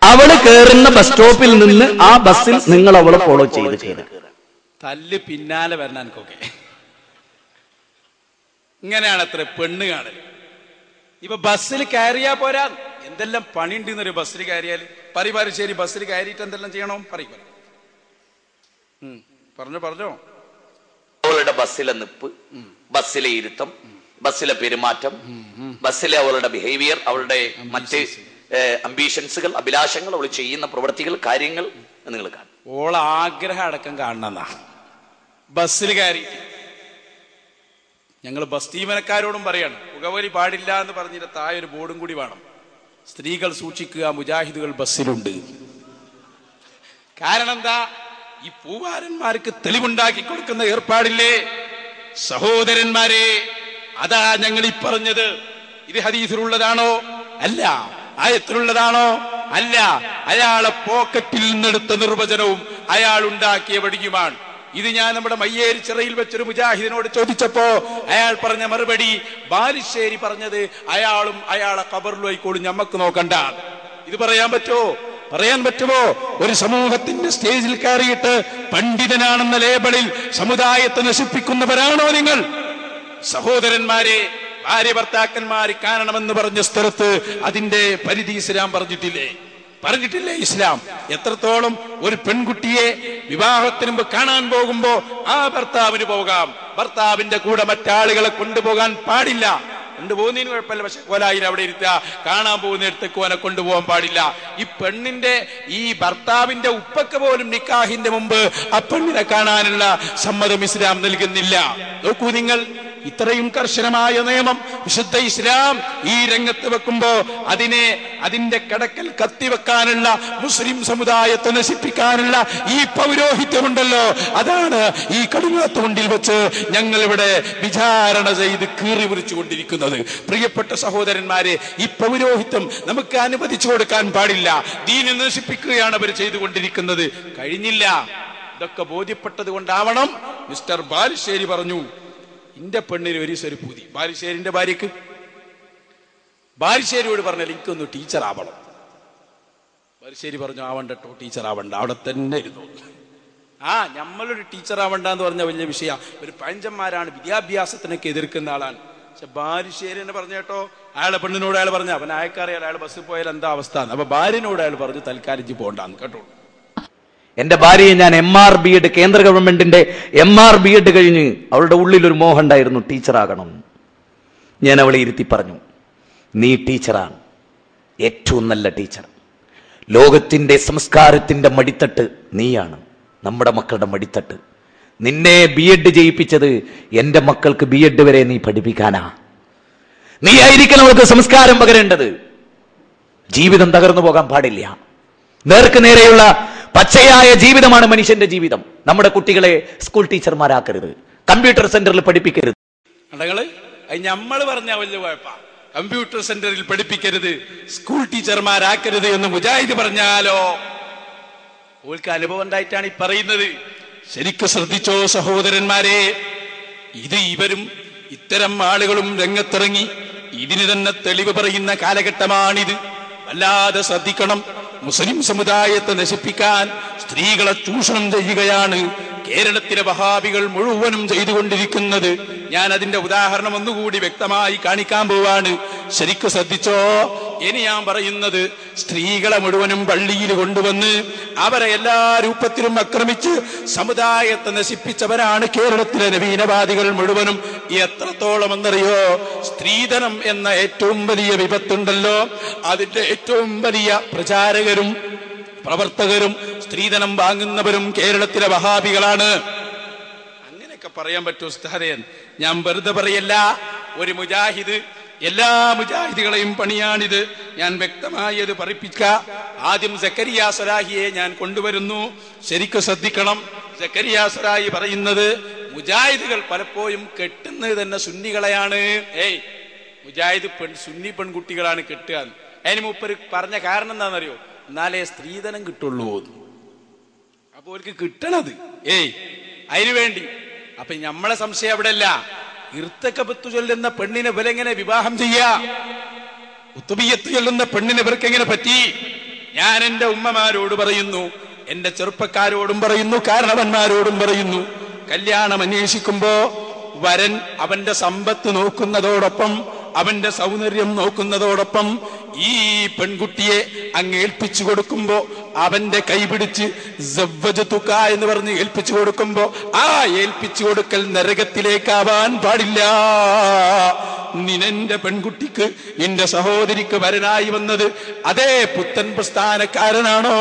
അവള് കയറുന്ന ബസ് സ്റ്റോപ്പിൽ നിന്ന് ആ ബസ്സിൽ നിങ്ങൾ അവളെ ഫോളോ ചെയ്ത് കയറുക. തല്ല് പിന്നാലെ വരണാനൊക്കെ ഇങ്ങനെയാണ് അത്ര പെണ്ണ് കാണൽ. ഇപ്പൊ ബസ്സിൽ കയറിയാ പോരാ, എന്തെല്ലാം പണിയുണ്ട് എന്നൊരു ബസ്സിൽ കയറിയാല്. ശരി, ബസ്സിൽ കയറിയിട്ട് എന്തെല്ലാം ചെയ്യണോ? പറഞ്ഞോ. അവളുടെ ബസ്സിലെ നിപ്പ്, ബസ്സിലെ ഇരുത്തം, ബസ്സിലെ പെരുമാറ്റം, ബസ്സിലെ അവളുടെ ബിഹേവിയർ, അവളുടെ മറ്റ് അംബീഷൻസുകൾ, അഭിലാഷങ്ങൾ, അവൾ ചെയ്യുന്ന പ്രവൃത്തികൾ, കാര്യങ്ങൾ നിങ്ങൾ കാണും. ഓള ആഗ്രഹം അടക്കം കാണണമെന്നാ. ബസ്സിൽ കയറി ഞങ്ങൾ ബസ് ജീവനക്കാരോടും പറയാണ്, പുകവലി പാടില്ല എന്ന് പറഞ്ഞിട്ട് താഴെ ഒരു ബോർഡും കൂടി വേണം, സ്ത്രീകൾ സൂക്ഷിക്കുക, മുജാഹിദുകൾ ബസ്സിലുണ്ട്. കാരണം എന്താ? ഈ പൂവാരന്മാർക്ക് തെളിവുണ്ടാക്കി കൊടുക്കുന്ന ഏർപ്പാടില്ലേ സഹോദരന്മാരെ? അതാ ഞങ്ങൾ ഈ പറഞ്ഞത്. ഇത് ഹദീസിലുള്ളതാണോ? അല്ല. ആയത്തിലുള്ളതാണോ? അല്ല. അയാളെ പോക്കറ്റിൽ നിന്നെടുത്ത നിർവചനവും അയാൾ ഉണ്ടാക്കിയ വടിയുമാണ്. ഇത് ഞാൻ നമ്മുടെ മയ്യേരി ചിറയിൽ വെച്ചൊരു മുജാഹിദിനോട് ചോദിച്ചപ്പോ അയാൾ പറഞ്ഞ മറുപടി, ബാലുശ്ശേരി പറഞ്ഞത് അയാളും അയാളെ ഖബറിലോയിക്കോളും, ഞമ്മക്ക് നോക്കണ്ട. ഇത് പറയാൻ പറ്റുമോ? ഒരു സമൂഹത്തിന്റെ സ്റ്റേജിൽ കയറിയിട്ട് പണ്ഡിതനാണെന്ന ലേബലിൽ സമുദായത്തെ നശിപ്പിക്കുന്നവരാണോ നിങ്ങൾ? സഹോദരന്മാരെ, ഭാര്യ ഭർത്താക്കന്മാര് കാണണമെന്ന് പറഞ്ഞ സ്ഥലത്ത് അതിന്റെ പരിധി ഇസ്ലാം പറഞ്ഞിട്ടില്ലേ? ഇസ്ലാം എത്രത്തോളം ഒരു പെൺകുട്ടിയെ വിവാഹത്തിന് മുമ്പ് കാണാൻ പോകുമ്പോ ആ ഭർത്താവിന് പോകാം, ഭർത്താവിന്റെ കൂടെ മറ്റാളുകളെ കൊണ്ടുപോകാൻ പാടില്ല. കൊണ്ടുപോകുന്നതിന് കുഴപ്പമില്ല, പക്ഷെ കോലായിൽ അവിടെ ഇരുത്തുക, കാണാൻ പോകുന്നിടത്തേക്ക് ഓനെ കൊണ്ടുപോകാൻ പാടില്ല. ഈ പെണ്ണിന്റെ ഈ ഭർത്താവിന്റെ ഉപ്പക്ക് പോലും നിക്കാഹിന്റെ മുമ്പ് ആ പെണ്ണിനെ കാണാനുള്ള സമ്മതം ഇസ്ലാം നൽകുന്നില്ല. നോക്കൂ നിങ്ങൾ, ഇത്രയും കർശനമായ നിയമം വിശുദ്ധ ഇസ്ലാം ഈ രംഗത്ത് വെക്കുമ്പോ അതിന്റെ കടക്കൽ കത്തിവെക്കാനുള്ള, മുസ്ലിം സമുദായത്തെ നശിപ്പിക്കാനുള്ള ഈ പൗരോഹിത്യമുണ്ടല്ലോ, അതാണ് ഈ കടുങ്ങാത്ത മുണ്ടിൽ വെച്ച് ഞങ്ങൾ ഇവിടെ വിചാരണ ചെയ്ത് കീറി മുറിച്ചു കൊണ്ടിരിക്കുന്നത്. പ്രിയപ്പെട്ട സഹോദരന്മാരെ, ഈ പൗരോഹിത്യം നമുക്ക് അനുവദിച്ചു കൊടുക്കാൻ പാടില്ല. ദീനിനെ നശിപ്പിക്കുകയാണ് അവർ ചെയ്തുകൊണ്ടിരിക്കുന്നത്. കഴിഞ്ഞില്ല. ഇതൊക്കെ ബോധ്യപ്പെട്ടത് കൊണ്ടാവണം മിസ്റ്റർ ബാലുശ്ശേരി പറഞ്ഞു, ഇന്റെ പെണ്ണിന് ഒരു സ്വരുപൂതി. ബാലുശ്ശേരിന്റെ ഭാര്യക്ക് ബാലുശ്ശേരിയോട് പറഞ്ഞാൽ എനിക്കൊന്ന് ടീച്ചർ ആവണം. ബാലുശ്ശേരി പറഞ്ഞു, ആവണ്ടട്ടോ, ടീച്ചർ ആവണ്ട, അവിടെ തന്നെ ഇരുന്നു. നമ്മളൊരു ടീച്ചർ ആവണ്ടെന്ന് പറഞ്ഞ വലിയ വിഷയം. ഒരു പഴഞ്ചന്മാരാണ്, വിദ്യാഭ്യാസത്തിനൊക്കെ എതിർക്കുന്ന ആളാണ്. പക്ഷെ ബാലുശ്ശേരി എന്നെ പറഞ്ഞു കേട്ടോ, അയാളെ പെണ്ണിനോട് അയാൾ പറഞ്ഞു, അവൻ അയക്കറിയാൽ അയാൾ ബസ്സിൽ പോയാൽ എന്താ അവസ്ഥ. അപ്പൊ ഭാര്യനോട് അയാൾ പറഞ്ഞു, തൽക്കാലിച്ച് പോകണ്ടാന്ന് കേട്ടോ. എന്റെ ഭാര്യയെ ഞാൻ MR B.Ed, കേന്ദ്ര ഗവൺമെന്റിന്റെ MR B.Ed കഴിഞ്ഞ് അവളുടെ ഉള്ളിൽ ഒരു മോഹം ഉണ്ടായിരുന്നു, ടീച്ചറാകണം. ഞാൻ അവളെ ഇരുത്തി പറഞ്ഞു, നീ ടീച്ചറാണ്, ഏറ്റവും നല്ല ടീച്ചർ. ലോകത്തിന്റെ സംസ്കാരത്തിന്റെ മടിത്തട്ട് നീയാണ്, നമ്മുടെ മക്കളുടെ മടിത്തട്ട്. നിന്നെ B.Ed ചെയ്യിപ്പിച്ചത് എന്റെ മക്കൾക്ക് B.Ed വരെ നീ പഠിപ്പിക്കാനാ. നീ ആയിരിക്കണം അവർക്ക് സംസ്കാരം പകരേണ്ടത്. ജീവിതം തകർന്നു പോകാൻ പാടില്ല. നേർക്ക് നേരെയുള്ള പച്ചയായ ജീവിതമാണ് മനുഷ്യന്റെ ജീവിതം. നമ്മുടെ കുട്ടികളെ സ്കൂൾ ടീച്ചർമാരാക്കരുത്, കമ്പ്യൂട്ടർ സെന്ററിൽ പഠിപ്പിക്കരുത്. നമ്മൾ പറഞ്ഞ വലിയ കുഴപ്പ, കമ്പ്യൂട്ടർ സെന്ററിൽ പഠിപ്പിക്കരുത്, സ്കൂൾ ടീച്ചർമാരാക്കരുത് എന്ന് മുജാഹിദ് പറഞ്ഞാലോ? ഓൾക്ക് അനുഭവം ഉണ്ടായിട്ടാണ് ഈ പറയുന്നത്. ശരിക്കും ശ്രദ്ധിച്ചോ സഹോദരന്മാരെ, ഇവരും ഇത്തരം ആളുകളും രംഗത്തിറങ്ങി ഇതിന് തന്നെ തെളിവ് പറയുന്ന കാലഘട്ടമാണിത്. വല്ലാതെ ശ്രദ്ധിക്കണം. മുസ്ലിം സമുദായത്തെ നശിപ്പിക്കാൻ സ്ത്രീകളെ ചൂഷണം ചെയ്യുകയാണ് കേരളത്തിലെ വഹാബികൾ മുഴുവനും ചെയ്തുകൊണ്ടിരിക്കുന്നത്. ഞാൻ അതിന്റെ ഉദാഹരണം ഒന്നുകൂടി വ്യക്തമായി കാണിക്കാൻ പോവാണ്. ശരിക്കും ശ്രദ്ധിച്ചോ. ഇനി ഞാൻ പറയുന്നത്, സ്ത്രീകളെ മുഴുവനും പള്ളിയിൽ കൊണ്ടുവന്ന് അവരെ എല്ലാ രൂപത്തിലും ആക്രമിച്ച് സമുദായത്തെ നശിപ്പിച്ചവരാണ് കേരളത്തിലെ നവീനവാദികൾ മുഴുവനും. എത്രത്തോളം എന്നറിയോ? സ്ത്രീധനം എന്ന ഏറ്റവും വലിയ വിപത്തുണ്ടല്ലോ, അതിന്റെ ഏറ്റവും വലിയ പ്രചാരകരും പ്രവർത്തകരും സ്ത്രീധനം വാങ്ങുന്നവരും കേരളത്തിലെ വഹാബികളാണ്. അങ്ങനെയൊക്കെ പറയാൻ പറ്റൂ ഉസ്താദേ? ഞാൻ വെറുതെ പറയല്ല. ഒരു മുജാഹിദ്, എല്ലാ മുജാഹിദുകളെയും പണിയാണിത്. ഞാൻ വ്യക്തമായി അത് പറയിപ്പിക്കാം. ആദ്യം സക്കരിയ സലാഹിയെ ഞാൻ കൊണ്ടുവരുന്നു. ശരിക്കും ശ്രദ്ധിക്കണം. സക്കരിയ സലാഹി പറയുന്നത് മുജാഹിദുകൾ പലപ്പോഴും കെട്ടുന്നത് തന്നെ സുന്നികളെയാണ്. മുജാഹിദ് സുന്നി പെൺകുട്ടികളാണ് കെട്ടുക. അതിന് മൂപ്പര് പറഞ്ഞ കാരണം എന്താണെന്നറിയോ? എന്നാലേ സ്ത്രീധനം കിട്ടുള്ളൂ. അപ്പൊ അവർക്ക് കിട്ടണത് അതിനുവേണ്ടി. അപ്പൊ നമ്മളെ സംശയം അവിടെ അല്ല. ഇർത്തക്കബത്ത് ചൊല്ലുന്ന പെണ്ണിനെ ഇവരെങ്ങനെ വിവാഹം ചെയ്യാ? ഉത്തുബിയത്ത് ചൊല്ലുന്ന പെണ്ണിനെ ഇവർക്ക് എങ്ങനെ പറ്റി? ഞാൻ എന്റെ ഉമ്മമാരോട് പറയുന്നു, എന്റെ ചെറുപ്പക്കാരോടും പറയുന്നു, കാരണവന്മാരോടും പറയുന്നു, കല്യാണം അന്വേഷിക്കുമ്പോ വരൻ അവന്റെ സമ്പത്ത് നോക്കുന്നതോടൊപ്പം അവന്റെ സൗന്ദര്യം നോക്കുന്നതോടൊപ്പം ഈ പെൺകുട്ടിയെ അങ്ങ് ഏൽപ്പിച്ചു കൊടുക്കുമ്പോ അവന്റെ കൈപിടിച്ച് സവ്വജതുക എന്ന് പറഞ്ഞ് ഏൽപ്പിച്ചു കൊടുക്കുമ്പോ ആ ഏൽപ്പിച്ചു കൊടുക്കൽ നരകത്തിലേക്കാവാൻ പാടില്ല. നിന്റെ പെൺകുട്ടിക്ക് നിന്റെ സഹോദരിക്ക് വരനായി വന്നത് അതേ പുത്തൻ പ്രസ്ഥാനക്കാരനാണോ?